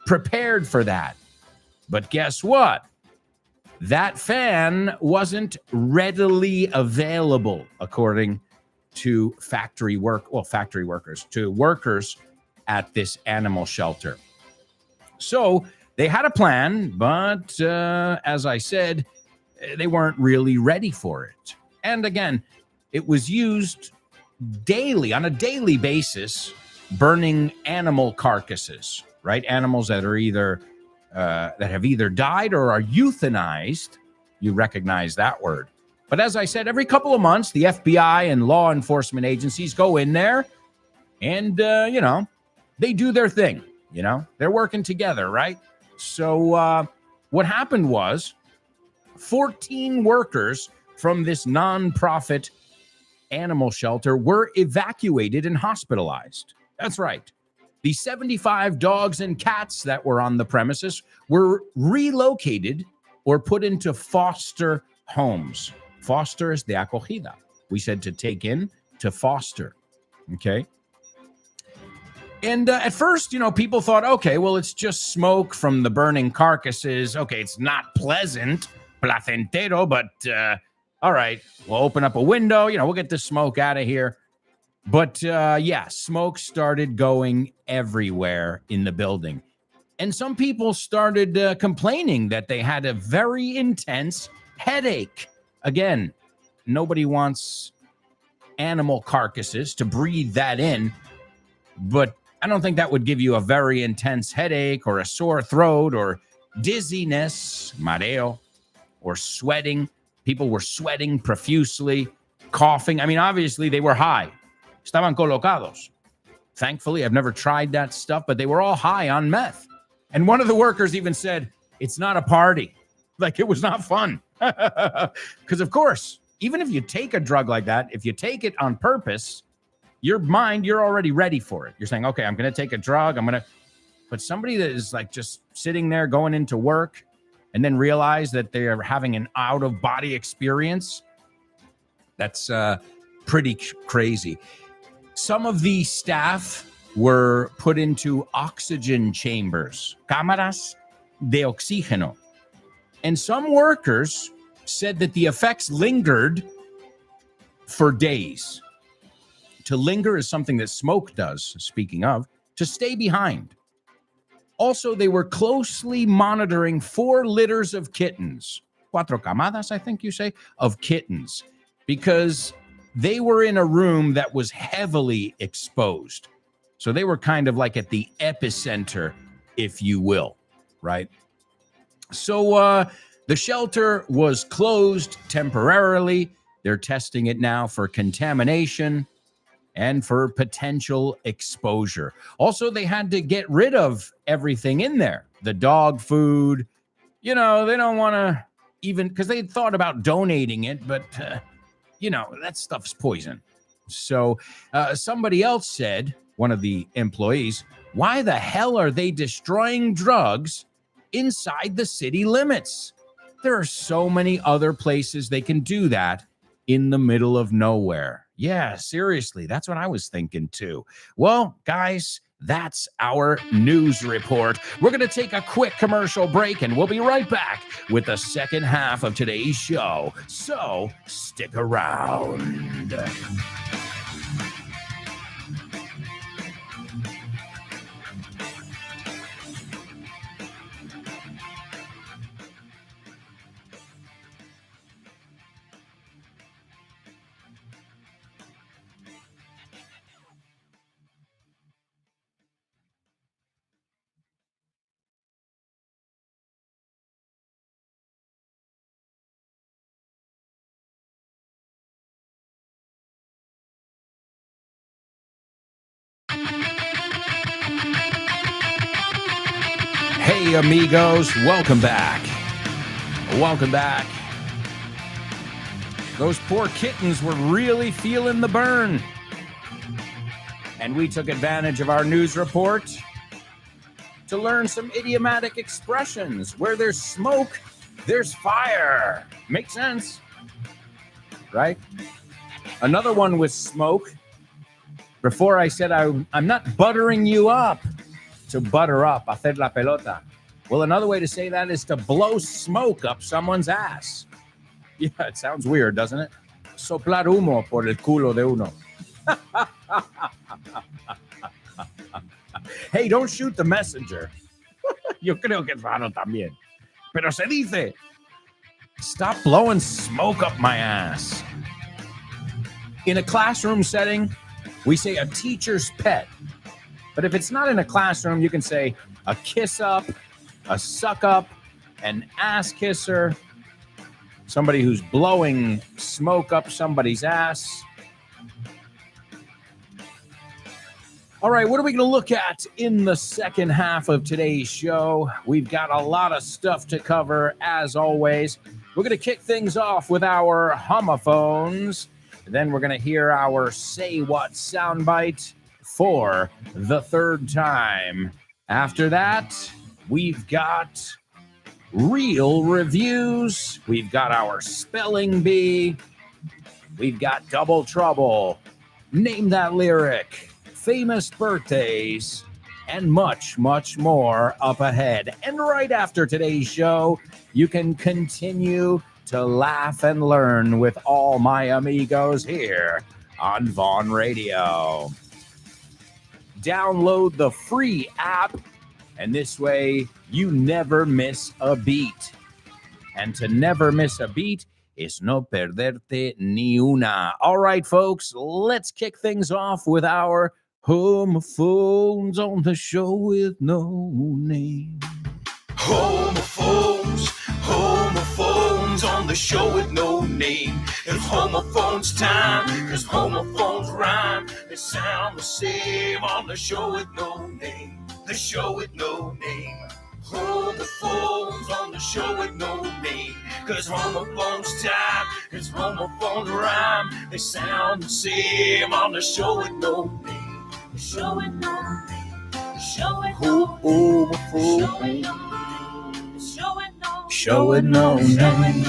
prepared for that. But guess what? That fan wasn't readily available, according to workers at this animal shelter. So they had a plan, but as I said, they weren't really ready for it. And again, it was used daily, on a daily basis, burning animal carcasses, right? Animals that are that have either died or are euthanized. You recognize that word. But as I said, every couple of months, the FBI and law enforcement agencies go in there and, they do their thing. They're working together, right? So what happened was 14 workers from this nonprofit animal shelter were evacuated and hospitalized. That's right. The 75 dogs and cats that were on the premises were relocated or put into foster homes. Foster is de acogida. We said to take in, to foster. Okay. And at first, people thought, okay, well, it's just smoke from the burning carcasses. Okay, it's not pleasant, placentero, but all right, we'll open up a window. We'll get the smoke out of here. But smoke started going everywhere in the building. And some people started complaining that they had a very intense headache. Again, nobody wants animal carcasses to breathe that in. but I don't think that would give you a very intense headache or a sore throat or dizziness, mareo, or sweating. People were sweating profusely, coughing. I mean, obviously they were high. Estaban colocados. Thankfully, I've never tried that stuff, but they were all high on meth. And one of the workers even said, it's not a party. Like, it was not fun. Because, of course, even if you take a drug like that, if you take it on purpose, your mind, you're already ready for it. You're saying, okay, I'm going to take a drug. But somebody that is like just sitting there going into work and then realize that they are having an out-of-body experience, that's pretty crazy. Some of the staff were put into oxygen chambers, cámaras de oxígeno. And some workers said that the effects lingered for days. To linger is something that smoke does, speaking of, to stay behind. Also, they were closely monitoring 4 litters of kittens, cuatro camadas, I think you say, of kittens, because they were in a room that was heavily exposed. So they were kind of like at the epicenter, if you will, right? So the shelter was closed temporarily. They're testing it now for contamination and for potential exposure. Also, they had to get rid of everything in there. The dog food, they don't want to even, because they had thought about donating it, but, that stuff's poison. So somebody else said, one of the employees, why the hell are they destroying drugs inside the city limits? There are so many other places they can do that in the middle of nowhere. Yeah, seriously, that's what I was thinking too. Well, guys, that's our news report. We're going to take a quick commercial break and we'll be right back with the second half of today's show. So stick around. Hey, amigos, welcome back. Welcome back. Those poor kittens were really feeling the burn. And we took advantage of our news report to learn some idiomatic expressions. Where there's smoke, there's fire. Makes sense, right? Another one was smoke. Before I said I'm not buttering you up. To butter up, hacer la pelota. Well, another way to say that is to blow smoke up someone's ass. Yeah, it sounds weird, doesn't it? Soplar humo por el culo de uno. Hey, don't shoot the messenger. Yo creo que es raro también. Pero se dice, stop blowing smoke up my ass. In a classroom setting, we say a teacher's pet. But if it's not in a classroom, you can say a kiss up, a suck up, an ass kisser, somebody who's blowing smoke up somebody's ass. All right, what are we going to look at in the second half of today's show? We've got a lot of stuff to cover, as always. We're going to kick things off with our homophones. Then we're going to hear our Say What soundbite for the third time. After that, we've got real reviews. We've got our spelling bee. We've got Double Trouble. Name that lyric. Famous birthdays. And much, much more up ahead. And right after today's show, you can continue to laugh and learn with all my amigos here on Vaughn Radio. Download the free app, and this way you never miss a beat. And to never miss a beat is no perderte ni una. All right, folks, let's kick things off with our Homophones on the show with no name. Homophones, homophones on the show with no name. It's homophones time, cause homophones rhyme. They sound the same on the show with no name. The show with no name. Homophones on the show with no name. Cause homophones time, cause homophones rhyme. They sound the same on the show with no name. The show with no name. The show with no name. The show with no name. Show with no name.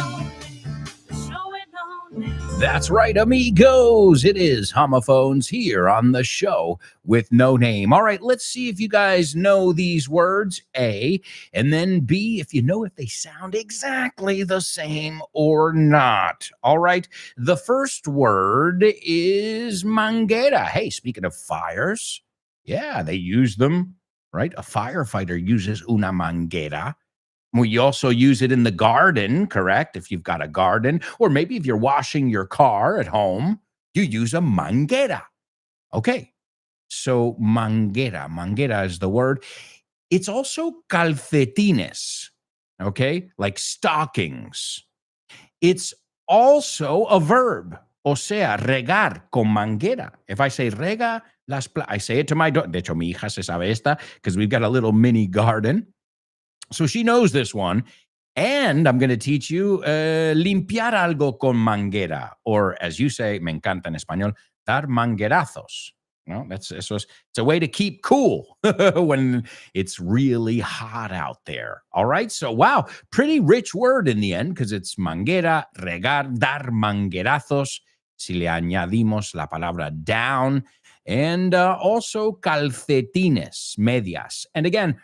That's right, amigos. It is Homophones here on the show with no name. All right, let's see if you guys know these words, A, and then B, if you know if they sound exactly the same or not. All right, the first word is manguera. Hey, speaking of fires, yeah, they use them, right? A firefighter uses una manguera. We also use it in the garden, correct? If you've got a garden, or maybe if you're washing your car at home, you use a manguera. Okay, so manguera is the word. It's also calcetines, okay, like stockings. It's also a verb, o sea, regar con manguera. If I say rega las plantas, I say it to my daughter. De hecho, mi hija se sabe esta because we've got a little mini garden. So she knows this one. And I'm going to teach you limpiar algo con manguera, or as you say, me encanta en español, dar manguerazos. No, it's a way to keep cool when it's really hot out there. All right. So, wow, pretty rich word in the end because it's manguera, regar, dar manguerazos. Si le añadimos la palabra down, and also calcetines, medias. And again,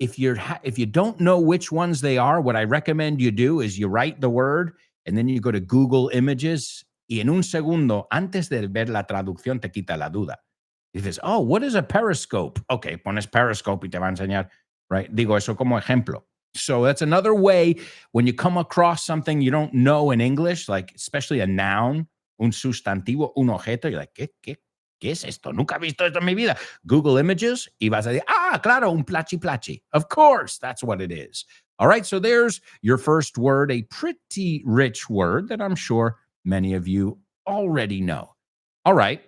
if you don't know which ones they are, what I recommend you do is you write the word and then you go to Google Images y en un segundo, antes de ver la traducción, te quita la duda. Dices, oh, what is a periscope? Okay, pones periscope y te va a enseñar, right? Digo eso como ejemplo. So that's another way when you come across something you don't know in English, like especially a noun, un sustantivo, un objeto, you're like, ¿Qué es esto? Nunca he visto esto en mi vida. Google Images y vas a decir, claro, un plachi. Of course, that's what it is. All right, so there's your first word, a pretty rich word that I'm sure many of you already know. All right,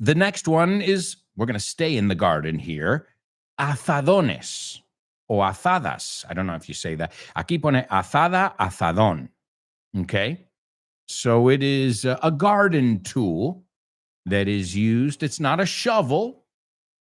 the next one is, we're going to stay in the garden here, azadones o azadas. I don't know if you say that. Aquí pone azada, azadón. Okay, so it is a garden tool that is used. It's not a shovel,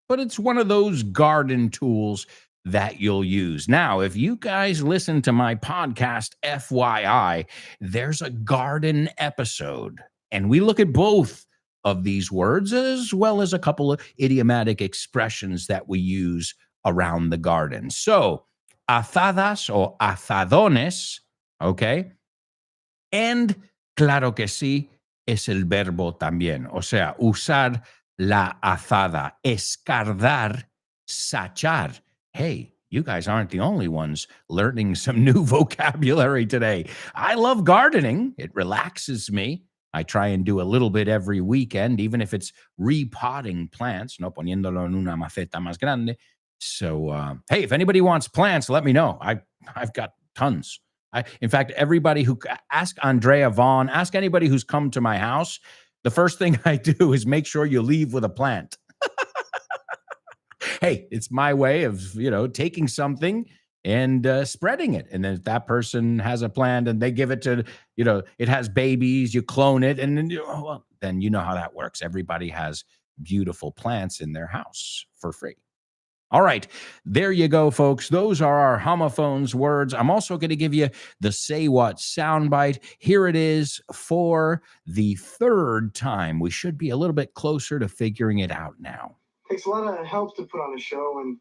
but it's one of those garden tools that you'll use. Now, if you guys listen to my podcast, FYI, there's a garden episode, and we look at both of these words as well as a couple of idiomatic expressions that we use around the garden. So, azadas or azadones, okay? And claro que sí, es el verbo también, o sea, usar la azada, escardar, sachar. Hey, you guys aren't the only ones learning some new vocabulary today. I love gardening. It relaxes me. I try and do a little bit every weekend, even if it's repotting plants, no poniéndolo en una maceta más grande. So, hey, if anybody wants plants, let me know. I've got tons. In fact, everybody who ask Andrea Vaughn, ask anybody who's come to my house, the first thing I do is make sure you leave with a plant. Hey, it's my way of, taking something and spreading it. And then if that person has a plant and they give it to, it has babies, you clone it. And then, then you know how that works. Everybody has beautiful plants in their house for free. All right, there you go, folks. Those are our homophones words. I'm also going to give you the Say What soundbite. Here it is for the third time. We should be a little bit closer to figuring it out now. Takes a lot of help to put on a show, and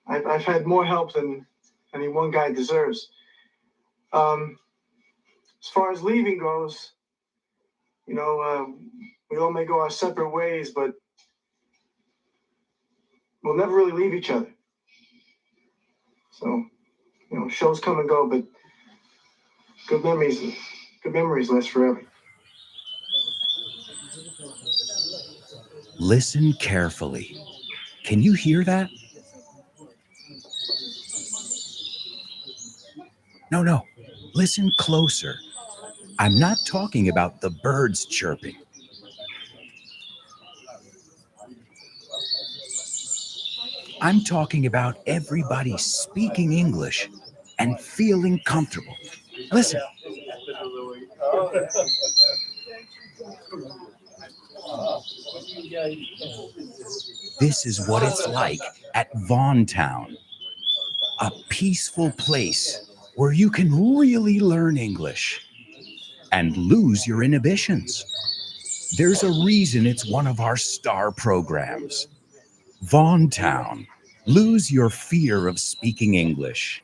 I've had more help than any one guy deserves. As far as leaving goes, we all may go our separate ways, but we'll never really leave each other. So, shows come and go, but good memories last forever. Listen carefully. Can you hear that? No. Listen closer. I'm not talking about the birds chirping. I'm talking about everybody speaking English and feeling comfortable. Listen. This is what it's like at Vaughan Town, a peaceful place where you can really learn English and lose your inhibitions. There's a reason it's one of our star programs. Vaughan Town, lose your fear of speaking English.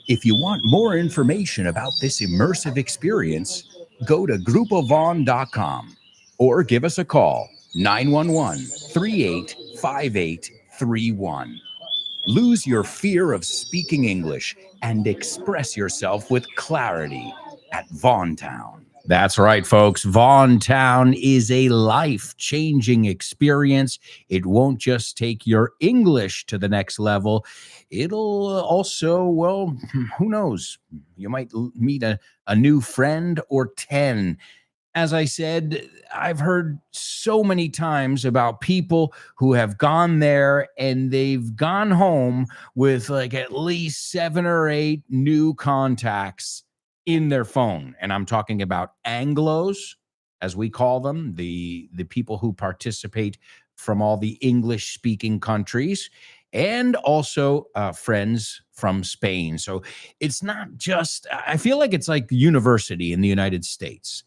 If you want more information about this immersive experience, go to grupovaughn.com or give us a call, 911-385831. Lose your fear of speaking English and express yourself with clarity at Vaughan Town. That's right, folks. Vaughan Town is a life-changing experience. It won't just take your English to the next level. It'll also, well, who knows? You might meet a new friend or 10. As I said, I've heard so many times about people who have gone there and they've gone home with like at least 7 or 8 new contacts in their phone. And I'm talking about Anglos, as we call them, the people who participate from all the English-speaking countries, and also friends from Spain. So it's not just, I feel like it's like university in the United States.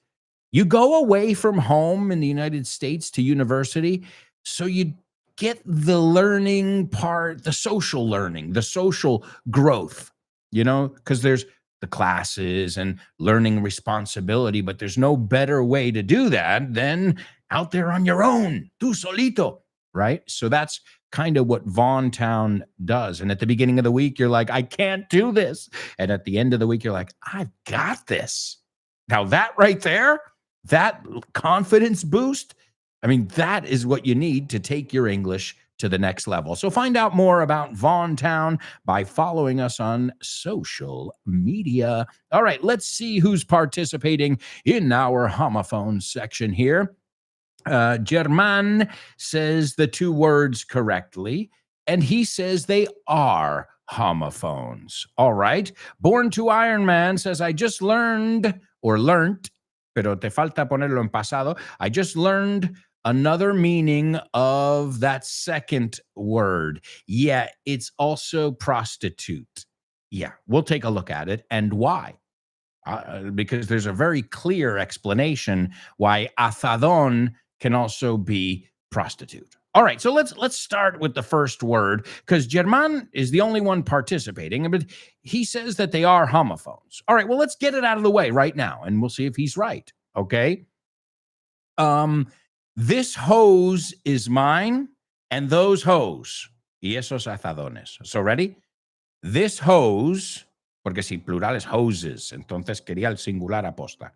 You go away from home in the United States to university, so you get the learning part, the social learning, the social growth, because there's the classes and learning responsibility, but there's no better way to do that than out there on your own, tú solito, right? So that's kind of what Vaughan Town does. And at the beginning of the week, you're like, I can't do this. And at the end of the week, you're like, I've got this. Now that right there, that confidence boost, I mean, that is what you need to take your English to the next level. So find out more about Vaughan Town by following us on social media. All right, let's see who's participating in our homophone section here. German says the 2 words correctly, and he says they are homophones. All right. Born to Iron Man says, I just learned, pero te falta ponerlo en pasado. I just learned another meaning of that second word. Yeah, it's also prostitute. Yeah, we'll take a look at it and why. Because there's a very clear explanation why azadón can also be prostitute. All right, so let's start with the first word, because German is the only one participating, but he says that they are homophones. All right, well, let's get it out of the way right now, and we'll see if he's right, okay? This hose is mine, and those hoes, y esos azadones. So ready? This hose, porque si plural es hoses, entonces quería el singular aposta.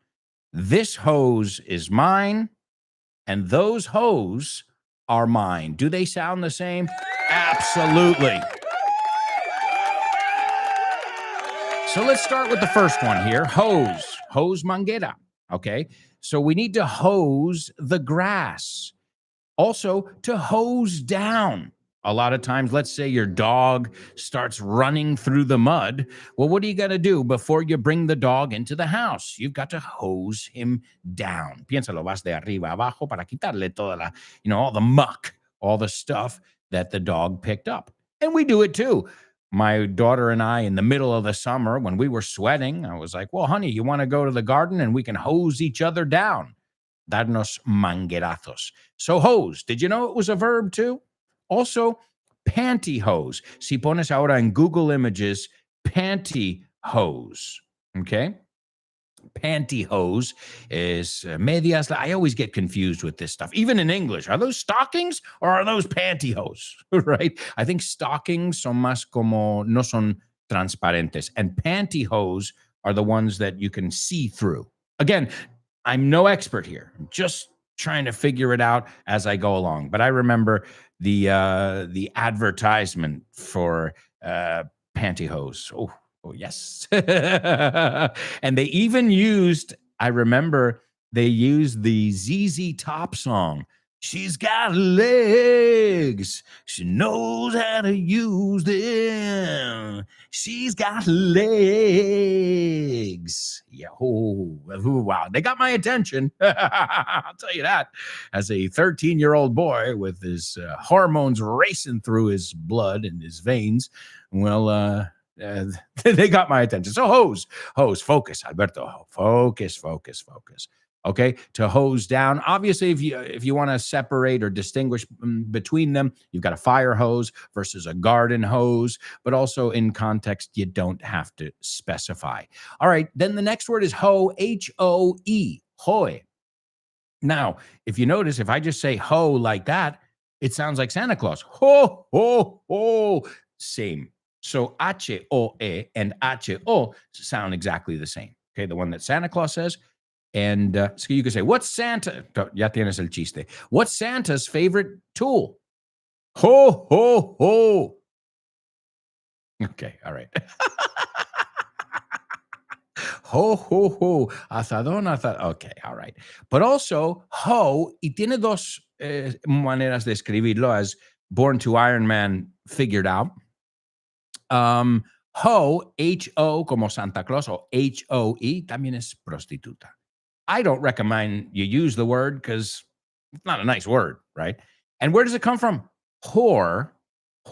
This hose is mine, and those hoes are mine. Do they sound the same? Absolutely. So let's start with the first one here. Hose manguera. Okay. So we need to hose the grass. Also, to hose down. A lot of times, let's say your dog starts running through the mud. Well, what are you going to do before you bring the dog into the house? You've got to hose him down. Piénsalo, vas de arriba abajo para quitarle toda la, all the muck, all the stuff that the dog picked up. And we do it too. My daughter and I, in the middle of the summer, when we were sweating, I was like, well, honey, you want to go to the garden and we can hose each other down? Darnos manguerazos. So hose, did you know it was a verb too? Also, pantyhose. Si pones ahora en Google Images, pantyhose, okay? Pantyhose is medias. I always get confused with this stuff. Even in English, are those stockings or are those pantyhose, right? I think stockings son más como, no son transparentes. And pantyhose are the ones that you can see through. Again, I'm no expert here. I'm just trying to figure it out as I go along. But I remember the advertisement for pantyhose. Oh yes. And they even used, I remember they used the ZZ Top song. She's got legs. She knows how to use them. She's got legs. Yeah. Oh, wow. They got my attention. I'll tell you that. As a 13-year-old boy with his hormones racing through his blood and his veins, well, they got my attention. So hose, focus, Alberto. Focus. Okay, to hose down. Obviously, if you want to separate or distinguish between them, you've got a fire hose versus a garden hose, but also in context, you don't have to specify. All right, then the next word is hoe, H-O-E, hoe. Now, if you notice, if I just say hoe like that, it sounds like Santa Claus. Ho, ho, ho. Same. So H-O-E and H-O sound exactly the same. Okay, the one that Santa Claus says. And so you could say, what's Santa? Ya tienes el chiste. What's Santa's favorite tool? Ho, ho, ho. Okay, all right. Ho, ho, ho. Asadón. Okay, all right. But also, ho, y tiene dos maneras de escribirlo, as Born to Iron Man figured out. Ho, H-O, como Santa Claus, o H-O-E, también es prostituta. I don't recommend you use the word because it's not a nice word, right? And where does it come from? Whore,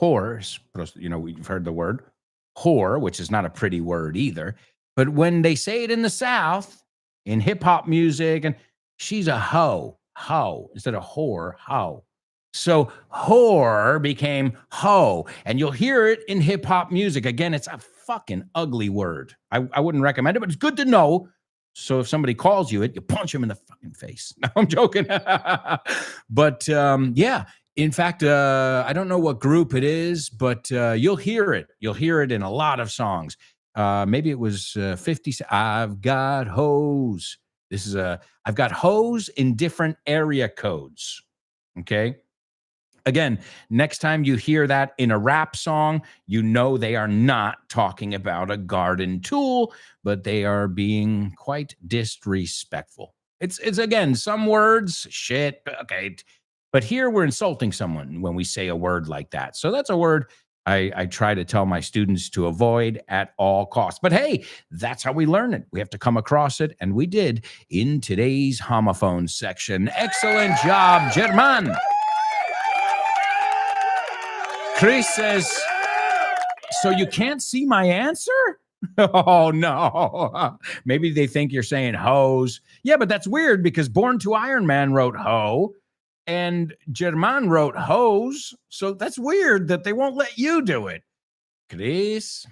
we've heard the word whore, which is not a pretty word either. But when they say it in the South, in hip hop music, and she's a hoe, instead of whore, hoe. So whore became hoe, and you'll hear it in hip hop music. Again, it's a fucking ugly word. I wouldn't recommend it, but it's good to know. So if somebody calls you it, you punch him in the fucking face. No, I'm joking. But yeah, in fact, I don't know what group it is, but you'll hear it. You'll hear it in a lot of songs. Maybe it was 50. I've got hoes. I've got hoes in different area codes. Okay. Again, next time you hear that in a rap song, you know they are not talking about a garden tool, but they are being quite disrespectful. It's again, some words, shit, okay. But here we're insulting someone when we say a word like that. So that's a word I try to tell my students to avoid at all costs. But hey, that's how we learn it. We have to come across it, and we did in today's homophones section. Excellent job, German. Chris says, so you can't see my answer? Oh, no. Maybe they think you're saying hose. Yeah, but that's weird because Born to Iron Man wrote hoe and German wrote hose. So that's weird that they won't let you do it. Chris,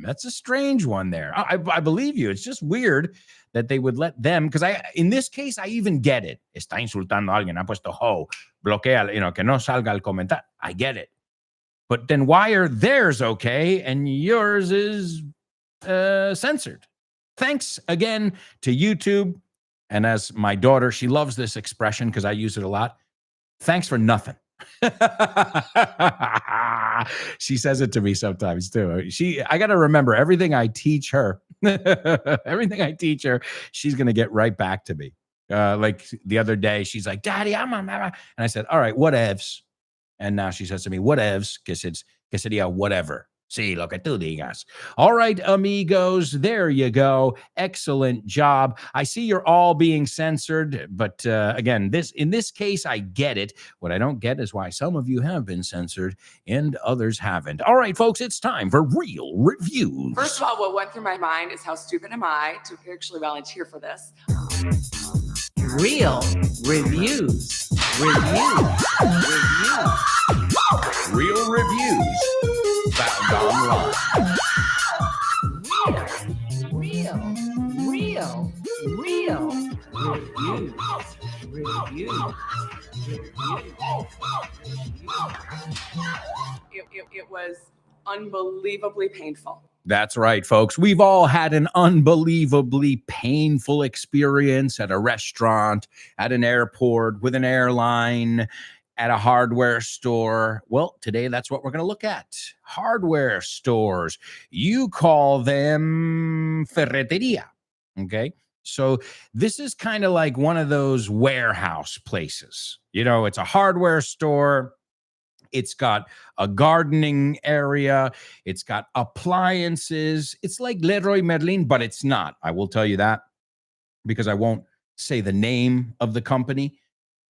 that's a strange one there. I believe you. It's just weird that they would let them, because in this case, I even get it. Está insultando a alguien, ha puesto ho, bloquea, que no salga el comentario. I get it. But then why are theirs okay and yours is censored? Thanks again to YouTube. And as my daughter, she loves this expression because I use it a lot. Thanks for nothing. She says it to me sometimes too. I got to remember everything I teach her. Everything I teach her, she's going to get right back to me. Like the other day, she's like, Daddy, I'm on. And I said, all right, whatevs. And now she says to me, whatevs, que sería whatever. Sí, lo que tú digas. All right, amigos, there you go. Excellent job. I see you're all being censored, but again, in this case, I get it. What I don't get is why some of you have been censored and others haven't. All right, folks, it's time for Real Reviews. First of all, what went through my mind is how stupid am I to actually volunteer for this? Real Reviews. Real Reviews. Found online. Real Reviews. It was unbelievably painful. That's right, folks. We've all had an unbelievably painful experience at a restaurant, at an airport, with an airline, at a hardware store. Well, today that's what we're going to look at. Hardware stores. You call them ferreteria. Okay. So this is kind of like one of those warehouse places. You know, it's a hardware store. It's got a gardening area. It's got appliances. It's like Leroy Merlin, but it's not. I will tell you that because I won't say the name of the company.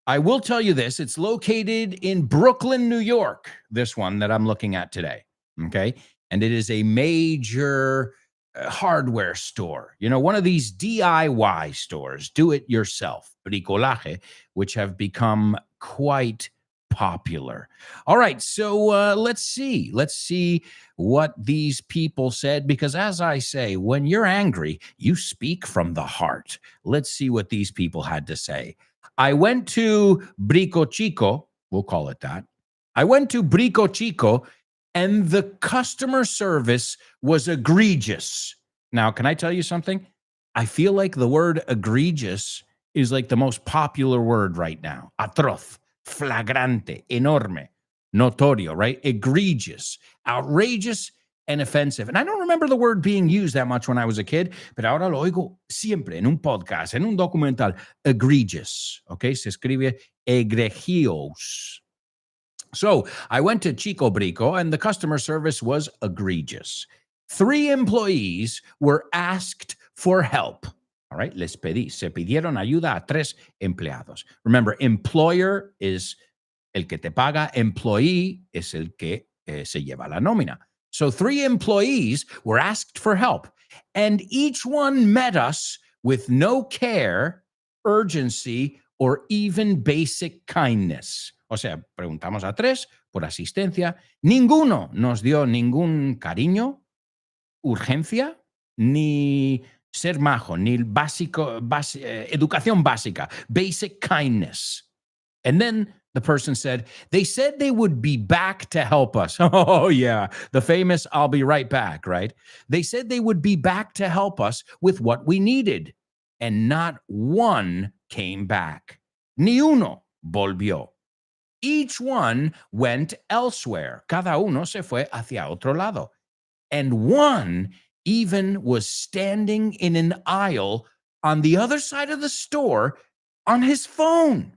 I will tell you this. It's located in Brooklyn, New York, this one that I'm looking at today. Okay. And it is a major hardware store. You know, one of these DIY stores, do it yourself, bricolaje, which have become quite popular. All right, so let's see what these people said, because as I say, when you're angry, you speak from the heart. Let's see what these people had to say. I went to Brico Chico, we'll call it that. I went to Brico Chico and the customer service was egregious. Now, can I tell you something? I feel like the word egregious is like the most popular word right now. Atroz, flagrante, enorme, notorio, right? Egregious, outrageous, and offensive. And I don't remember the word being used that much when I was a kid, but ahora lo oigo siempre en un podcast, en un documental. Egregious, okay? Se escribe egregios. So I went to Chico Brico and the customer service was egregious. 3 employees were asked for help. All right, les pedí, se pidieron ayuda a 3 empleados. Remember, employer is el que te paga, employee es el que se lleva la nómina. So 3 employees were asked for help, and each one met us with no care, urgency, or even basic kindness. O sea, preguntamos a 3 por asistencia. Ninguno nos dio ningún cariño, urgencia, ni ser majo, ni educación básica, basic kindness. And then the person said, they said they would be back to help us. Oh, yeah, the famous I'll be right back, right? They said they would be back to help us with what we needed. And not one came back. Ni uno volvió. Each one went elsewhere. Cada uno se fue hacia otro lado. And one even was standing in an aisle on the other side of the store on his phone.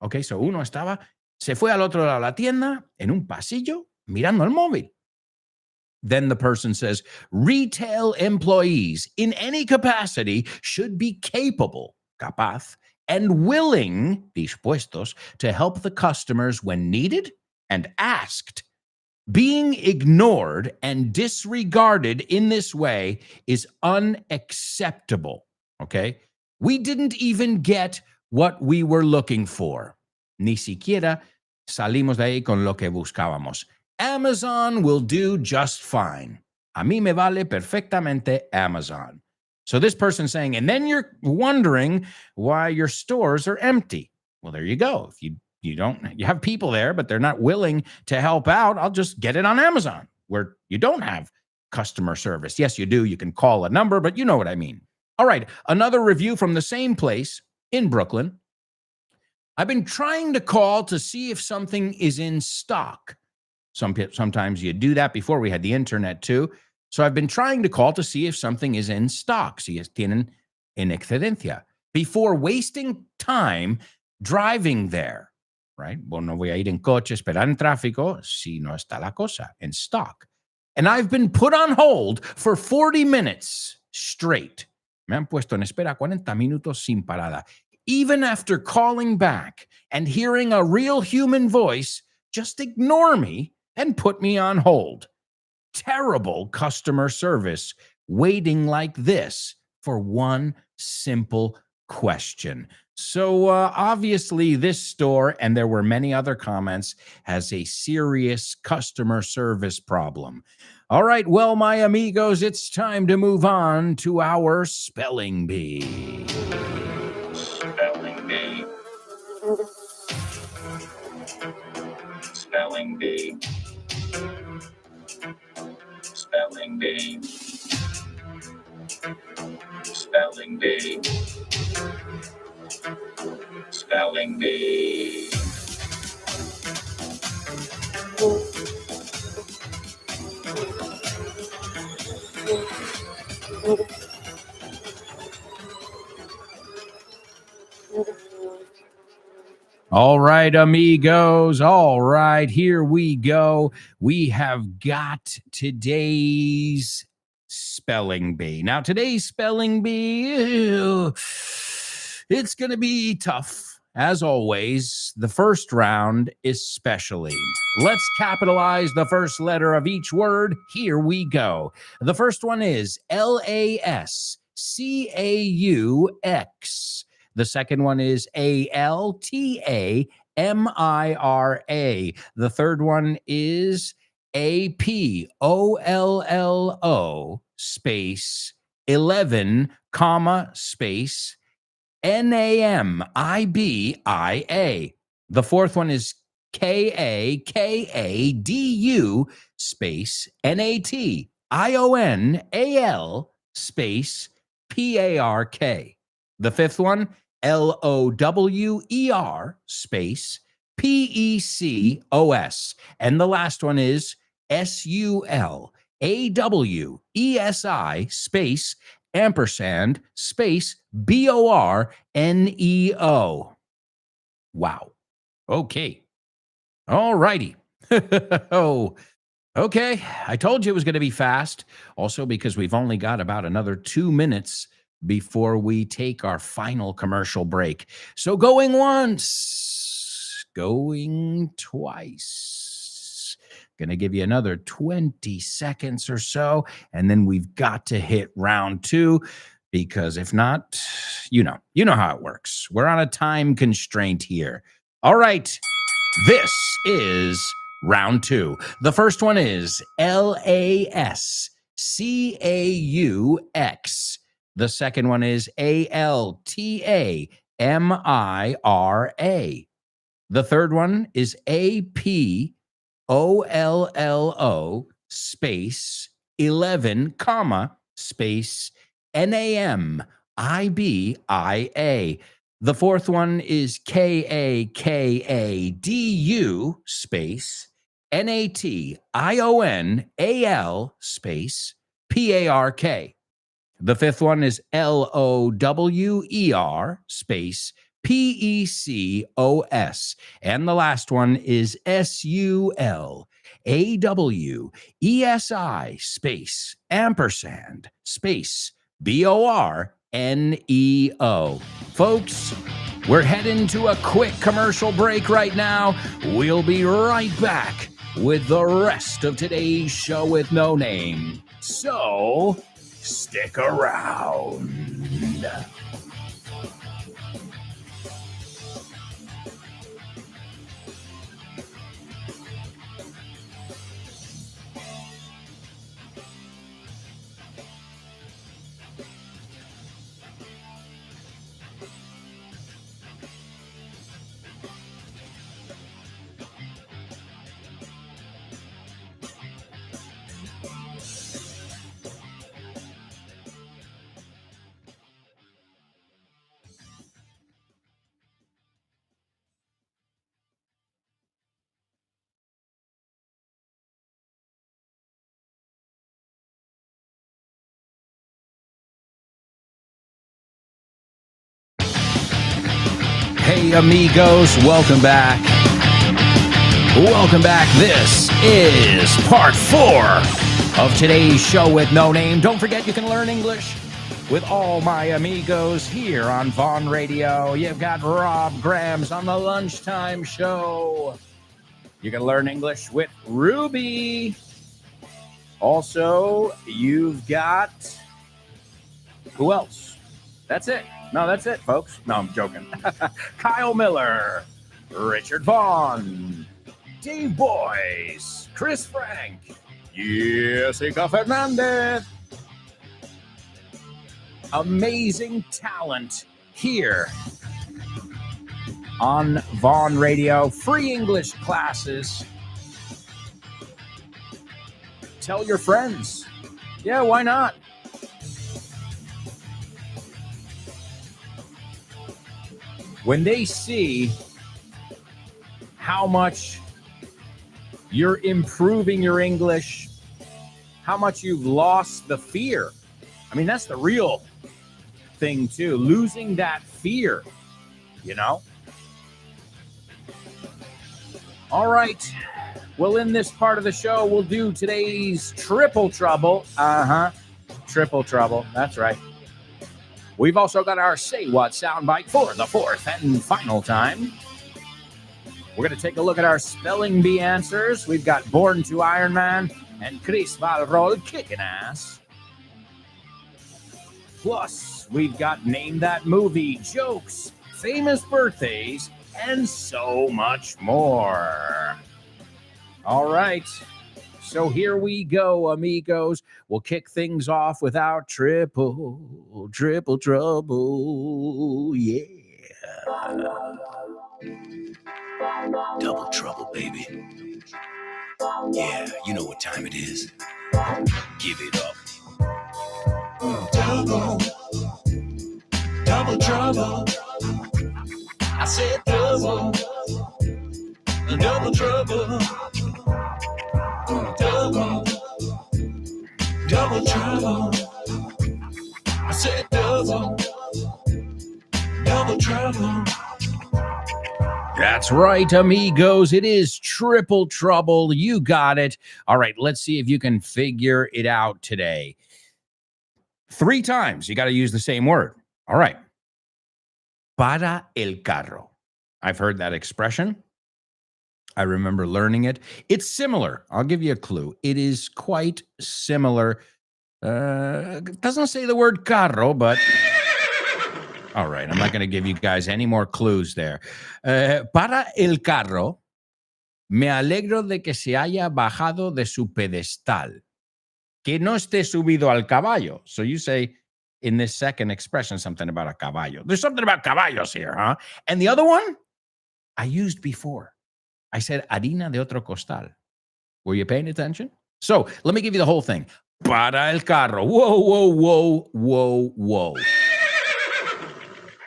Okay, so uno se fue al otro lado de la tienda en un pasillo mirando el móvil. Then the person says, retail employees in any capacity should be capable, capaz, and willing, dispuestos, to help the customers when needed and asked. Being ignored and disregarded in this way is unacceptable, okay? We didn't even get what we were looking for. Ni siquiera salimos de ahí con lo que buscábamos. Amazon will do just fine. A mí me vale perfectamente Amazon. So this person's saying, and then you're wondering why your stores are empty. Well, there you go. If you have people there, but they're not willing to help out, I'll just get it on Amazon where you don't have customer service. Yes, you do. You can call a number, but you know what I mean. All right. Another review from the same place in Brooklyn. I've been trying to call to see if something is in stock. Sometimes you do that. Before we had the internet too. So I've been trying to call to see if something is in stock. Si tienen en excedencia. Before wasting time driving there, right? Bueno, no voy a ir en coche, esperar en tráfico si no está la cosa en stock. And I've been put on hold for 40 minutes straight. Me han puesto en espera 40 minutos sin parada. Even after calling back and hearing a real human voice just ignore me and put me on hold. Terrible customer service waiting like this for one simple question. So obviously this store, and there were many other comments, has a serious customer service problem. All right, well, my amigos, it's time to move on to our spelling bee. Spelling bee. Spelling bee. Spelling bee. Spelling Bee. All right, amigos. All right, here we go. We have got today's spelling bee. Now, today's spelling bee, it's going to be tough. As always, the first round especially. Let's capitalize the first letter of each word. Here we go. The first one is LASCAUX. The second one is ALTAMIRA. The third one is APOLLO space 11, comma, space NAMIBIA. The fourth one is KAKADU space NATIONAL space PARK. The fifth one, LOWER space PECOS. And the last one is SULAWESI space ampersand space BORNEO. Wow. Okay. All righty. Oh, okay. I told you it was going to be fast. Also, because we've only got about another 2 minutes before we take our final commercial break. So going once, going twice. Going to give you another 20 seconds or so, and then we've got to hit round two, because if not, you know how it works. We're on a time constraint here. All right, this is round two. The first one is LASCAUX. The second one is ALTAMIRA. The third one is APOLLO space 11, comma, space NAMIBIA. The fourth one is KAKADU space NATIONAL space PARK. The fifth one is LOWER space PECOS. And the last one is SULAWESI space ampersand space BORNEO. Folks, we're heading to a quick commercial break right now. We'll be right back with the rest of today's show with no name. So stick around. Hey, amigos, welcome back. Welcome back. This is part 4 of today's show with no name. Don't forget, you can learn English with all my amigos here on Vaughn Radio. You've got Rob Grams on the Lunchtime Show. You can learn English with Ruby. Also, you've got... who else? That's it. No, that's it, folks. No, I'm joking. Kyle Miller, Richard Vaughn, Dave Boyce, Chris Frank, Jessica Fernandez. Amazing talent here on Vaughn Radio. Free English classes. Tell your friends. Yeah, why not? when they see how much you're improving your English, how much you've lost the fear. I mean, that's the real thing too, losing that fear, you know? All right. Well, in this part of the show, we'll do today's Triple Trouble. Triple Trouble. That's right. We've also got our Say What soundbite for the fourth and final time. We're going to take a look at our spelling bee answers. We've got Born to Iron Man and Chris Valrol kicking ass. Plus, we've got Name That Movie, jokes, famous birthdays, and so much more. All right. So here we go, amigos. We'll kick things off with our triple trouble. Yeah. Double trouble, baby. Yeah, you know what time it is. Give it up. Double trouble. I said double trouble. Double trouble. I said double trouble. That's right, amigos. It is triple trouble. You got it. All right, let's see if you can figure it out today. 3 times, you got to use the same word. All right. Para el carro. I've heard that expression. I remember learning it. It's similar. I'll give you a clue. It is quite similar. It doesn't say the word carro, but all right. I'm not going to give you guys any more clues there. Para el carro, me alegro de que se haya bajado de su pedestal. Que no esté subido al caballo. So you say in this second expression something about a caballo. There's something about caballos here, huh? And the other one I used before. I said harina de otro costal. Were you paying attention? So let me give you the whole thing. Para el carro. Whoa.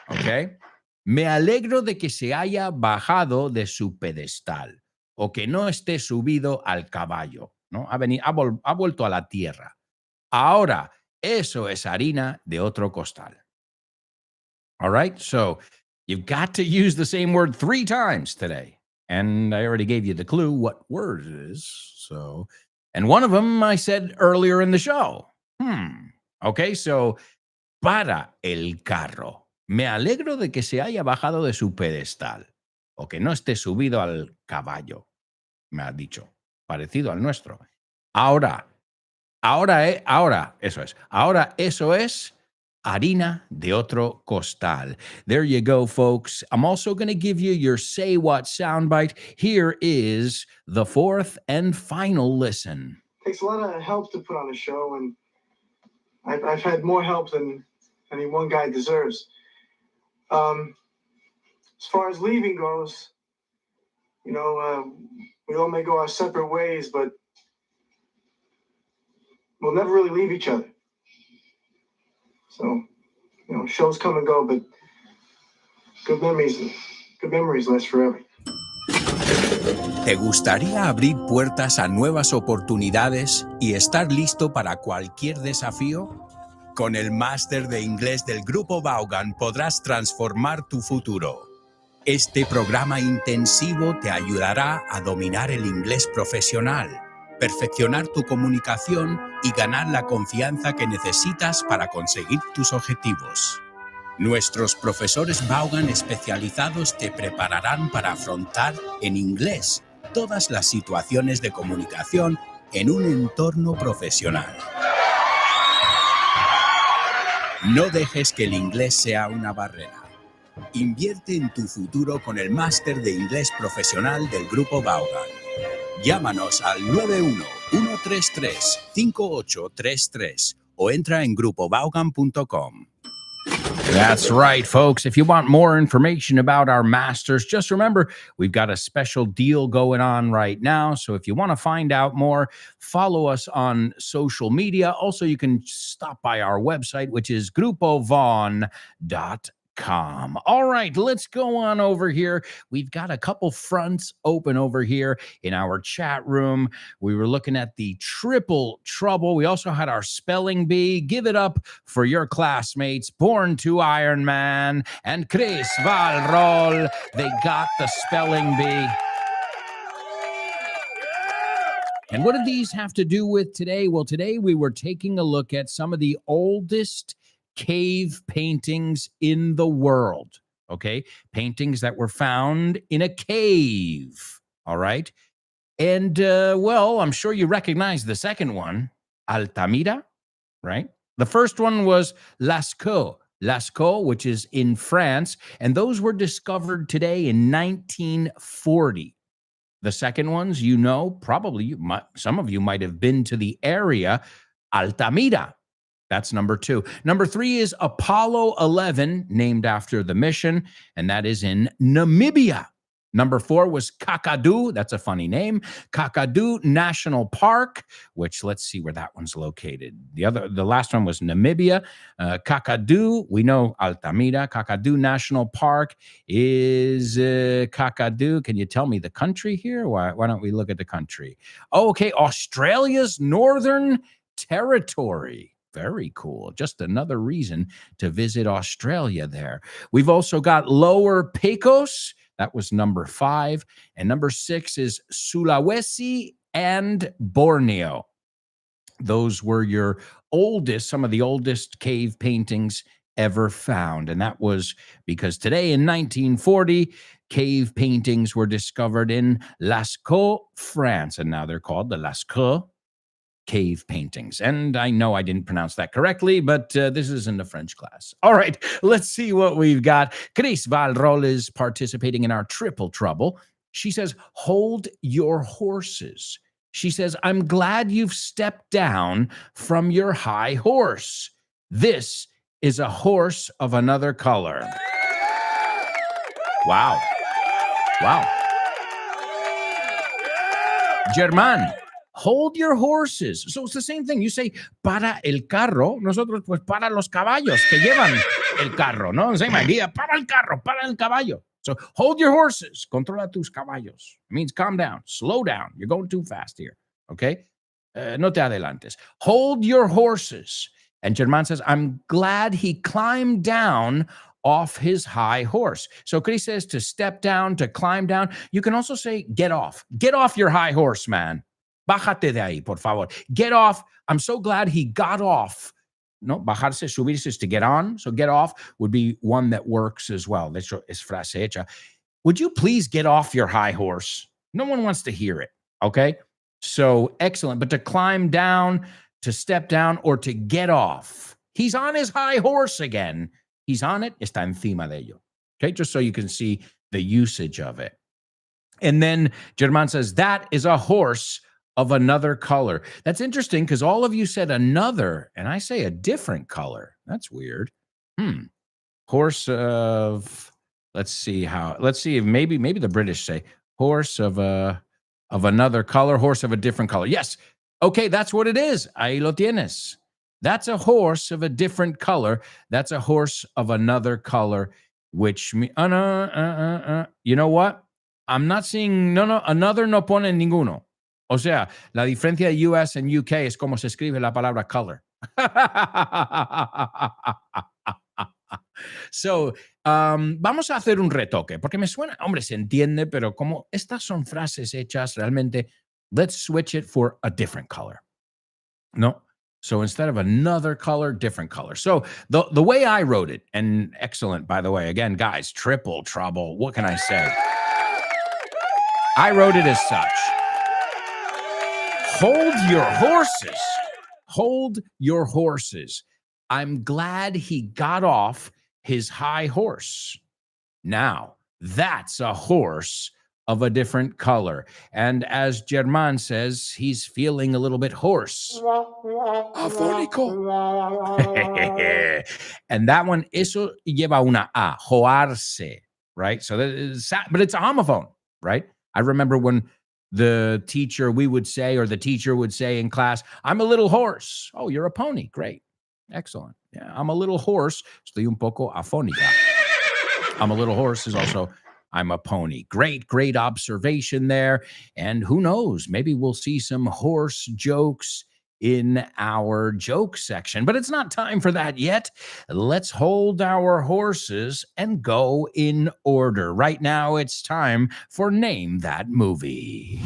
Okay. Me alegro de que se haya bajado de su pedestal o que no esté subido al caballo, ¿no? Ha vuelto a la tierra. Ahora, eso es harina de otro costal. All right. So you've got to use the same word 3 times today. And I already gave you the clue what word it is. So, and one of them I said earlier in the show. Okay, so para el carro. Me alegro de que se haya bajado de su pedestal o que no esté subido al caballo. Me ha dicho, parecido al nuestro. Ahora, eso es. Ahora eso es harina de otro costal. There you go, folks. I'm also going to give you your Say What soundbite. Here is the 4th and final listen. Takes a lot of help to put on a show, and I've had more help than any one guy deserves. As far as leaving goes, we all may go our separate ways, but we'll never really leave each other. So, shows come and go, but good memories last forever. ¿Te gustaría abrir puertas a nuevas oportunidades y estar listo para cualquier desafío? Con el máster de inglés del Grupo Vaughan podrás transformar tu futuro. Este programa intensivo te ayudará a dominar el inglés profesional, perfeccionar tu comunicación y ganar la confianza que necesitas para conseguir tus objetivos. Nuestros profesores Vaughan especializados te prepararán para afrontar en inglés todas las situaciones de comunicación en un entorno profesional. No dejes que el inglés sea una barrera. Invierte en tu futuro con el máster de inglés profesional del Grupo Vaughan. Llámanos al 91-133-5833 o entra en grupovaughan.com. That's right, folks. If you want more information about our masters, just remember we've got a special deal going on right now. So if you want to find out more, follow us on social media. Also, you can stop by our website, which is grupovaughan.com. Com. All right, let's go on over here. We've got a couple fronts open over here in our chat room. We were looking at the triple trouble. We also had our spelling bee. Give it up for your classmates, Born to Iron Man and Chris Valrol. They got the spelling bee. And what did these have to do with today? Well, today we were taking a look at some of the oldest cave paintings in the world. Okay. Paintings that were found in a cave. All right. And, well, I'm sure you recognize the second one, Altamira, right? The first one was Lascaux, which is in France. And those were discovered today in 1940. The second ones, you know, probably some of you might have been to the area, Altamira. That's number 2. Number 3 is Apollo 11, named after the mission, and that is in Namibia. Number 4 was Kakadu. That's a funny name. Kakadu National Park, which let's see where that one's located. The last one was Namibia. Kakadu, we know Altamira. Kakadu National Park is Kakadu. Can you tell me the country here? Why don't we look at the country? Oh, okay, Australia's Northern Territory. Very cool. Just another reason to visit Australia there. We've also got Lower Pecos. That was number 5. And number 6 is Sulawesi and Borneo. Those were some of the oldest cave paintings ever found. And that was because today in 1940, cave paintings were discovered in Lascaux, France. And now they're called the Lascaux cave paintings. And I know I didn't pronounce that correctly, but this isn't a French class. All right, let's see what we've got. Chris Valrol is participating in our triple trouble. She says, hold your horses. She says, I'm glad you've stepped down from your high horse. This is a horse of another color. Wow. Germán, hold your horses. So it's the same thing. You say, para el carro. Nosotros, pues, para los caballos que llevan el carro, ¿no? Same idea. Para el carro, para el caballo. So hold your horses. Controla tus caballos. It means calm down. Slow down. You're going too fast here. Okay? No te adelantes. Hold your horses. And Germán says, I'm glad he climbed down off his high horse. So Chris says to step down, to climb down. You can also say, get off. Get off your high horse, man. Bájate de ahí, por favor. Get off. I'm so glad he got off. No, bajarse, subirse is to get on. So get off would be one that works as well. De hecho, es frase hecha. Would you please get off your high horse? No one wants to hear it. Okay? So excellent. But to climb down, to step down, or to get off. He's on his high horse again. He's on it. Está encima de ello. Okay? Just so you can see the usage of it. And then Germán says, that is a horse of another color. That's interesting because all of you said another, and I say a different color. That's weird. Horse of, let's see if maybe the British say horse of another color, horse of a different color. Yes. Okay, that's what it is. Ahí lo tienes. That's a horse of a different color. That's a horse of another color, which you know what? I'm not seeing, another no pone ninguno. O sea, la diferencia de US and UK es como se escribe la palabra color. So, vamos a hacer un retoque, porque me suena, hombre, se entiende, pero como estas son frases hechas realmente, let's switch it for a different color. No? So instead of another color, different color. So the way I wrote it, and excellent, by the way, again, guys, triple trouble. What can I say? I wrote it as such. Hold your horses. Hold your horses. I'm glad he got off his high horse. Now, that's a horse of a different color. And as Germán says, he's feeling a little bit hoarse. Afónico. And that one, eso lleva una A, joarse, right? So that is, but it's a homophone, right? I remember when the teacher would say in class, I'm a little hoarse. Oh, you're a pony. Great. Excellent. Yeah, I'm a little hoarse. Estoy un poco afónica. I'm a little horse is also I'm a pony. Great observation there. And who knows, maybe we'll see some horse jokes in our joke section, but it's not time for that yet. Let's hold our horses and go in order. Right now, it's time for Name That Movie.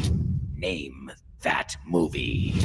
Name That Movie.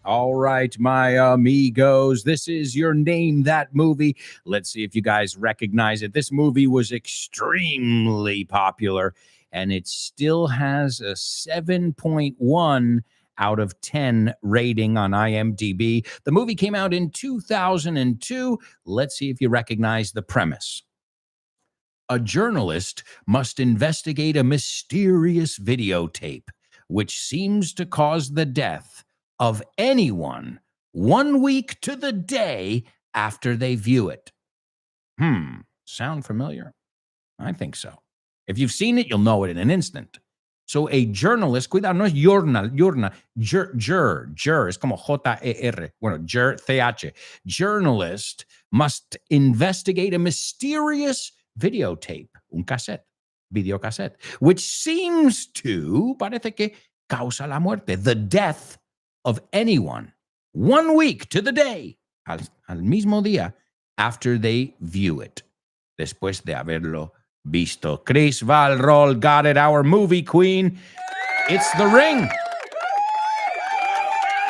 All right, my amigos, this is your Name That Movie. Let's see if you guys recognize it. This movie was extremely popular, and it still has a 7.1 out of 10 rating on IMDb. The movie came out in 2002. Let's see if you recognize the premise. A journalist must investigate a mysterious videotape, which seems to cause the death of anyone 1 week to the day after they view it. Sound familiar? I think so. If you've seen it, you'll know it in an instant. So a journalist, cuidado, no es journal, jur, es como J-E-R, bueno, jur, C-H. Journalist must investigate a mysterious videotape, un cassette, videocassette, which seems to, parece que causa la muerte, the death of anyone 1 week to the day, al mismo día, after they view it, después de haberlo visto. Chris Valrol got it, our movie queen. It's The Ring.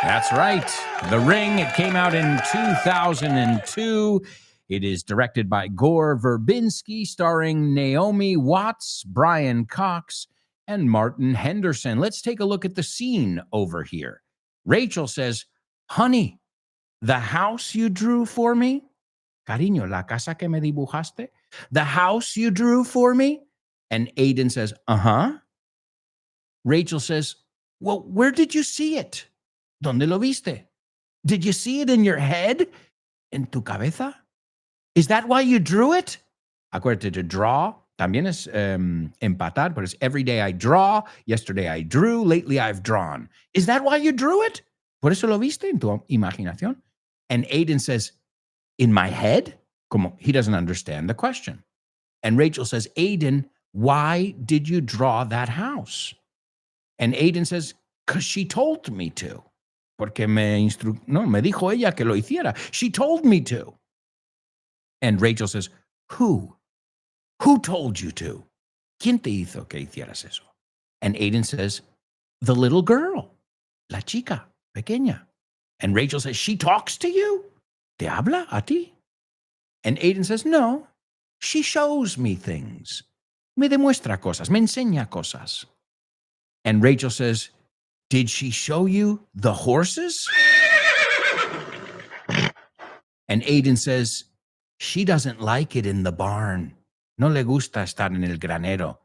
That's right. The Ring. It came out in 2002. It is directed by Gore Verbinski, starring Naomi Watts, Brian Cox, and Martin Henderson. Let's take a look at the scene over here. Rachel says, honey, the house you drew for me, cariño, la casa que me dibujaste, the house you drew for me? And Aiden says, uh-huh. Rachel says, well, where did you see it? ¿Dónde lo viste? Did you see it in your head? ¿En tu cabeza? Is that why you drew it? Acuérdate, to draw también es empatar, but it's every day I draw, yesterday I drew, lately I've drawn. Is that why you drew it? Por eso lo viste en tu imaginación? And Aiden says, in my head? Como he doesn't understand the question. And Rachel says, Aiden, why did you draw that house? And Aiden says, because she told me to. Porque me dijo ella que lo hiciera. She told me to. And Rachel says, who? Who told you to? ¿Quién te hizo que hicieras eso? And Aiden says, the little girl, la chica pequeña. And Rachel says, she talks to you? ¿Te habla a ti? And Aiden says, no, she shows me things. Me demuestra cosas, me enseña cosas. And Rachel says, did she show you the horses? And Aiden says, she doesn't like it in the barn. No le gusta estar en el granero.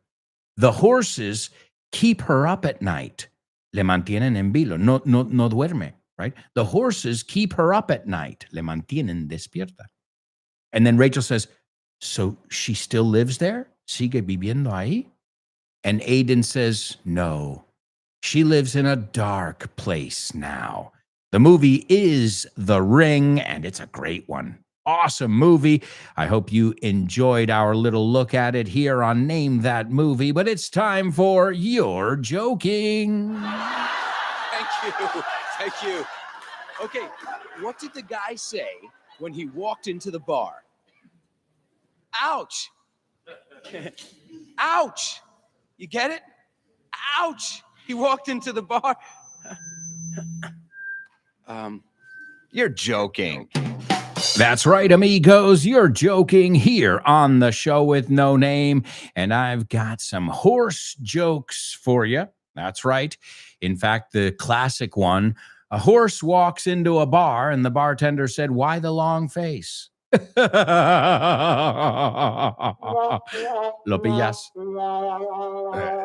The horses keep her up at night. Le mantienen en vilo. No duerme, right? The horses keep her up at night. Le mantienen despierta. And then Rachel says, so she still lives there? ¿Sigue viviendo ahí? And Aiden says, no. She lives in a dark place now. The movie is The Ring, and it's a great one. Awesome movie. I hope you enjoyed our little look at it here on Name That Movie, but it's time for You're Joking. Thank you. Okay, what did the guy say when he walked into the bar? Ouch. Ouch. You get it? Ouch. He walked into the bar. You're joking. That's right, amigos. You're joking here on the show with no name. And I've got some horse jokes for you. That's right. In fact, the classic one, a horse walks into a bar and the bartender said, why the long face? Lo pillas?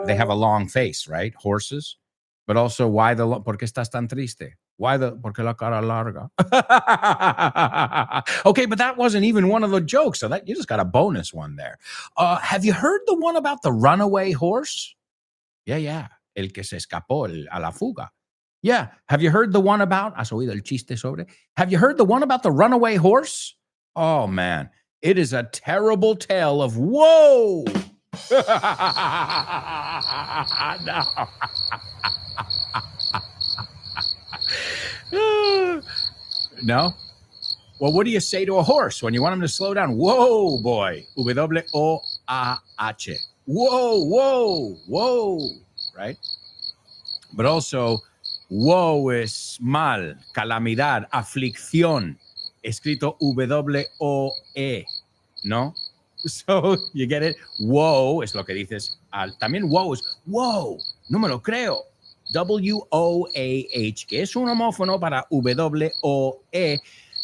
They have a long face, right? Horses. But also, why the ¿por qué estás tan triste? Why the? Porque la cara larga. Okay, but that wasn't even one of the jokes. So that you just got a bonus one there. Have you heard the one about the runaway horse? Yeah. El que se escapó, a la fuga. Yeah. Have you heard the one about? ¿Has oído el chiste sobre? Have you heard the one about the runaway horse? Oh, man. It is a terrible tale of whoa. No. No? Well, what do you say to a horse when you want him to slow down? Whoa, boy. W-O-A-H. Whoa. Right? But also, woe es mal, calamidad, aflicción, escrito W-O-E, ¿no? So, you get it? Woe es lo que dices. También woe es, wow, no me lo creo. W-O-A-H, que es un homófono para W-O-E,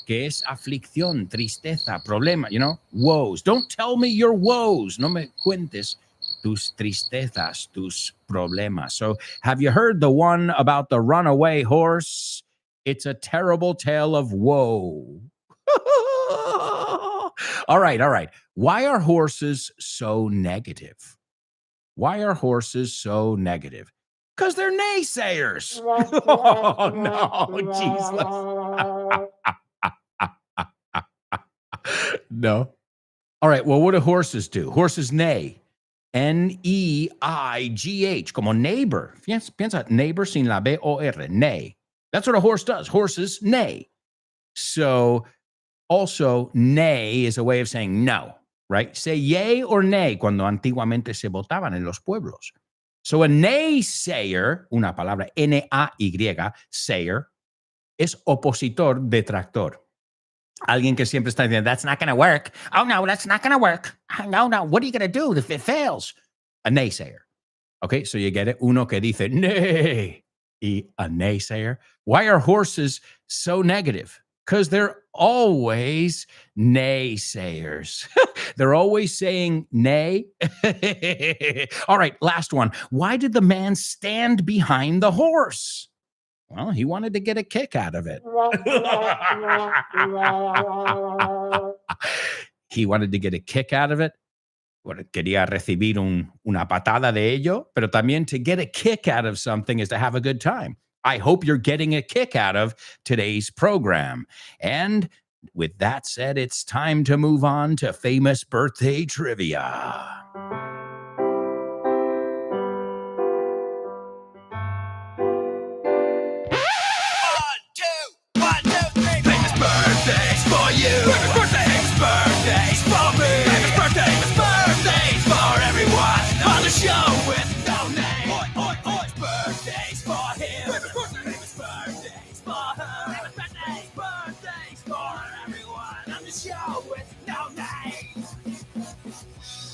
que es aflicción, tristeza, problema, you know? Woes. Don't tell me your woes. No me cuentes tus tristezas, tus problemas. So, have you heard the one about the runaway horse? It's a terrible tale of woe. All right. Why are horses so negative? Why are horses so negative? Because they're naysayers. Oh, no, Jesus. No. All right, well, what do horses do? Horses neigh. N-E-I-G-H, como neighbor. Piensa, neighbor sin la B-O-R, neigh. That's what a horse does. Horses neigh. So, also, neigh is a way of saying no, right? Say yay or nay cuando antiguamente se votaban en los pueblos. So, a naysayer, una palabra N-A-Y, sayer, es opositor, detractor. Alguien que siempre está diciendo, that's not going to work. Oh, no, that's not going to work. No, what are you going to do if it fails? A naysayer. Okay, so you get it. Uno que dice, nay, y a naysayer. Why are horses so negative? Because they're always naysayers. They're always saying nay. All right, last one. Why did the man stand behind the horse? Well, he wanted to get a kick out of it. He wanted to get a kick out of it. Bueno, quería recibir una patada de ello, pero también to get a kick out of something is to have a good time. I hope you're getting a kick out of today's program. And with that said, it's time to move on to famous birthday trivia. Birthdays for you. Famous birthdays for me. Famous birthdays for everyone on the show with no name. Birthdays for him. Famous birthdays for her. Famous birthdays for everyone on the show with no name.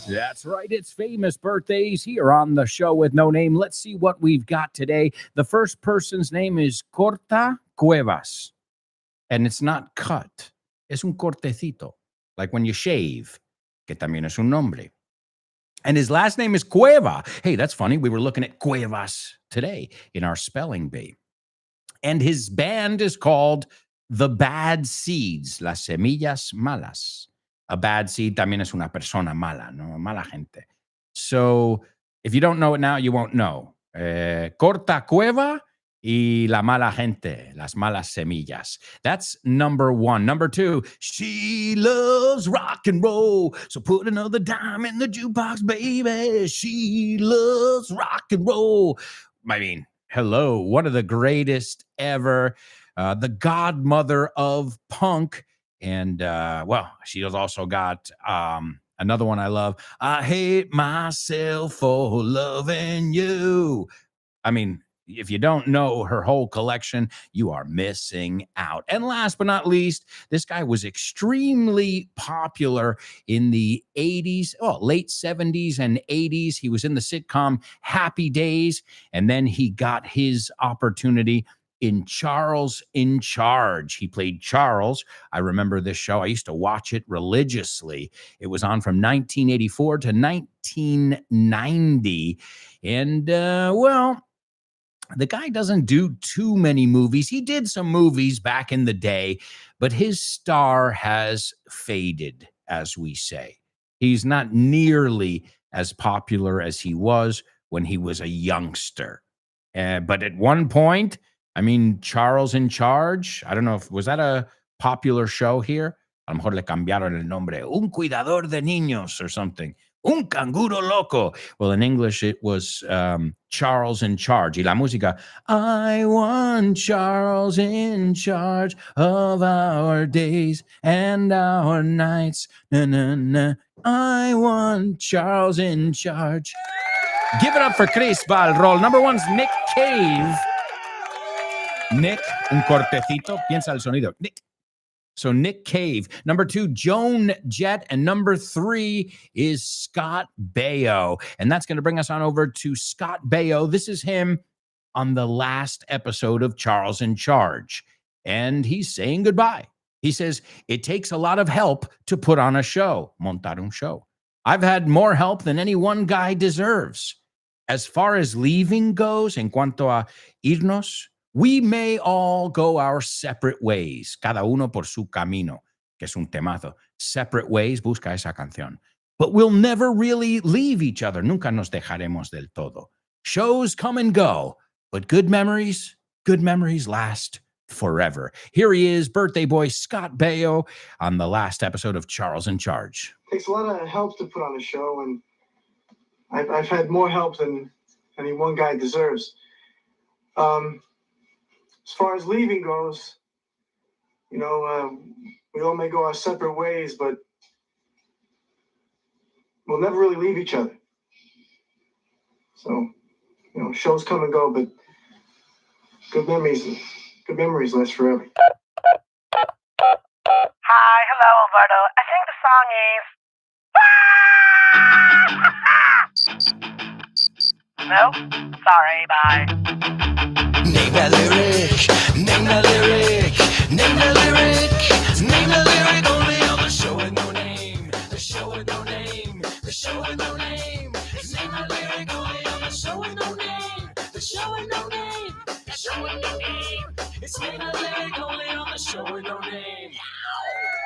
That's right. It's famous birthdays here on the show with no name. Let's see what we've got today. The first person's name is Corta Cuevas. And it's not cut. Es un cortecito. Like when you shave, que también es un nombre. And his last name is Cueva. Hey, that's funny. We were looking at Cuevas today in our spelling bee. And his band is called The Bad Seeds, Las Semillas Malas. A bad seed también es una persona mala, no mala gente. So if you don't know it now, you won't know. Corta Cueva y la mala gente, las malas semillas. That's number one. Number two, she loves rock and roll. So put another dime in the jukebox, baby. She loves rock and roll. I mean, hello, one of the greatest ever, the godmother of punk. And, well, she has also got another one I love. I hate myself for loving you. I mean, if you don't know her whole collection, you are missing out. And last but not least, this guy was extremely popular in the 80s, late 70s and 80s. He was in the sitcom Happy Days, and then he got his opportunity in Charles in Charge. He played Charles. I remember this show. I used to watch it religiously. It was on from 1984 to 1990. And, well, the guy doesn't do too many movies. He did some movies back in the day, but his star has faded, as we say. He's not nearly as popular as he was when he was a youngster. But at one point, I mean, Charles in Charge, I don't know if, was that a popular show here? A lo mejor le cambiaron el nombre. Un cuidador de niños or something. Un canguro loco. Well, in English, it was Charles in Charge. Y la música, I want Charles in charge of our days and our nights. Na, na, na. I want Charles in charge. Give it up for Chris Balrol. Number one's Nick Cave. Nick, un cortecito. Piensa el sonido. Nick. So Nick Cave. Number two, Joan Jett. And number three is Scott Baio. And that's going to bring us on over to Scott Baio. This is him on the last episode of Charles in Charge. And he's saying goodbye. He says, it takes a lot of help to put on a show, montar un show. I've had more help than any one guy deserves. As far as leaving goes, en cuanto a irnos, we may all go our separate ways, cada uno por su camino, que es un temazo. Separate ways, busca esa canción. But we'll never really leave each other. Nunca nos dejaremos del todo. Shows come and go, but good memories last forever. Here he is, birthday boy Scott Baio, on the last episode of Charles in Charge. It takes a lot of help to put on a show, and I've had more help than any one guy deserves. As far as leaving goes, we all may go our separate ways, but we'll never really leave each other. So, shows come and go, but good memories last forever. Hi, hello, Alberto. I think the song is... No? Sorry, bye. Name that lyric, name that lyric, name that lyric, name that lyric only on the show with no name, the show with no name, the show with no name. Name that lyric only on the show with no name, the show with no name, the show with no name. It's name that lyric only on the show with no name.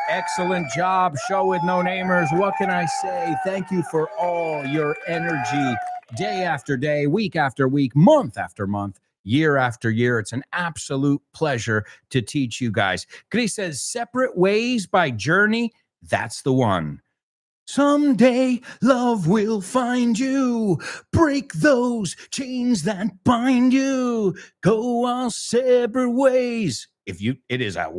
Excellent job, show with no namers. What can I say? Thank you for all your energy, day after day, week after week, month after month, year after year. It's an absolute pleasure to teach you guys. Chris says, Separate Ways by Journey. That's the one. Someday love will find you. Break those chains that bind you. Go our separate ways. It is a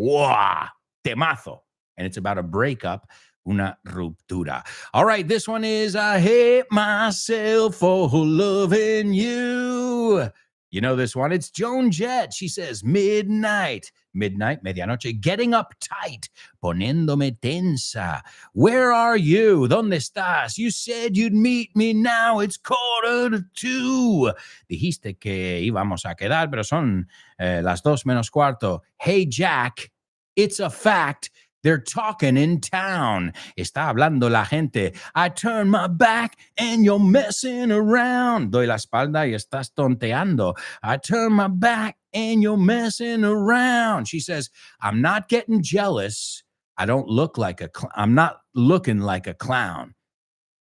temazo. And it's about a breakup, una ruptura. All right, this one is I hate myself for loving you. You know this one. It's Joan Jett. She says, midnight, medianoche, getting uptight, poniéndome tensa. Where are you? ¿Dónde estás? You said you'd meet me now. It's 1:45. Dijiste que íbamos a quedar, pero son las 2:15. Hey, Jack, it's a fact. They're talking in town. Está hablando la gente. I turn my back and you're messing around. Doy la espalda y estás tonteando. I turn my back and you're messing around. She says, I'm not getting jealous. I'm not looking like a clown.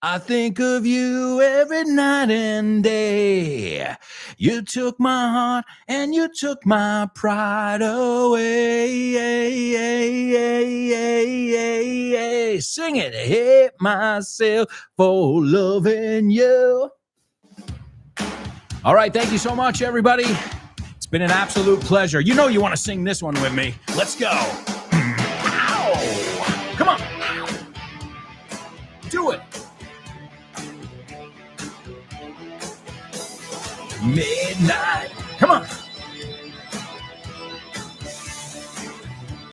I think of you every night and day. You took my heart and you took my pride away. Sing it. I hate myself for loving you. All right. Thank you so much, everybody. It's been an absolute pleasure. You know you want to sing this one with me. Let's go.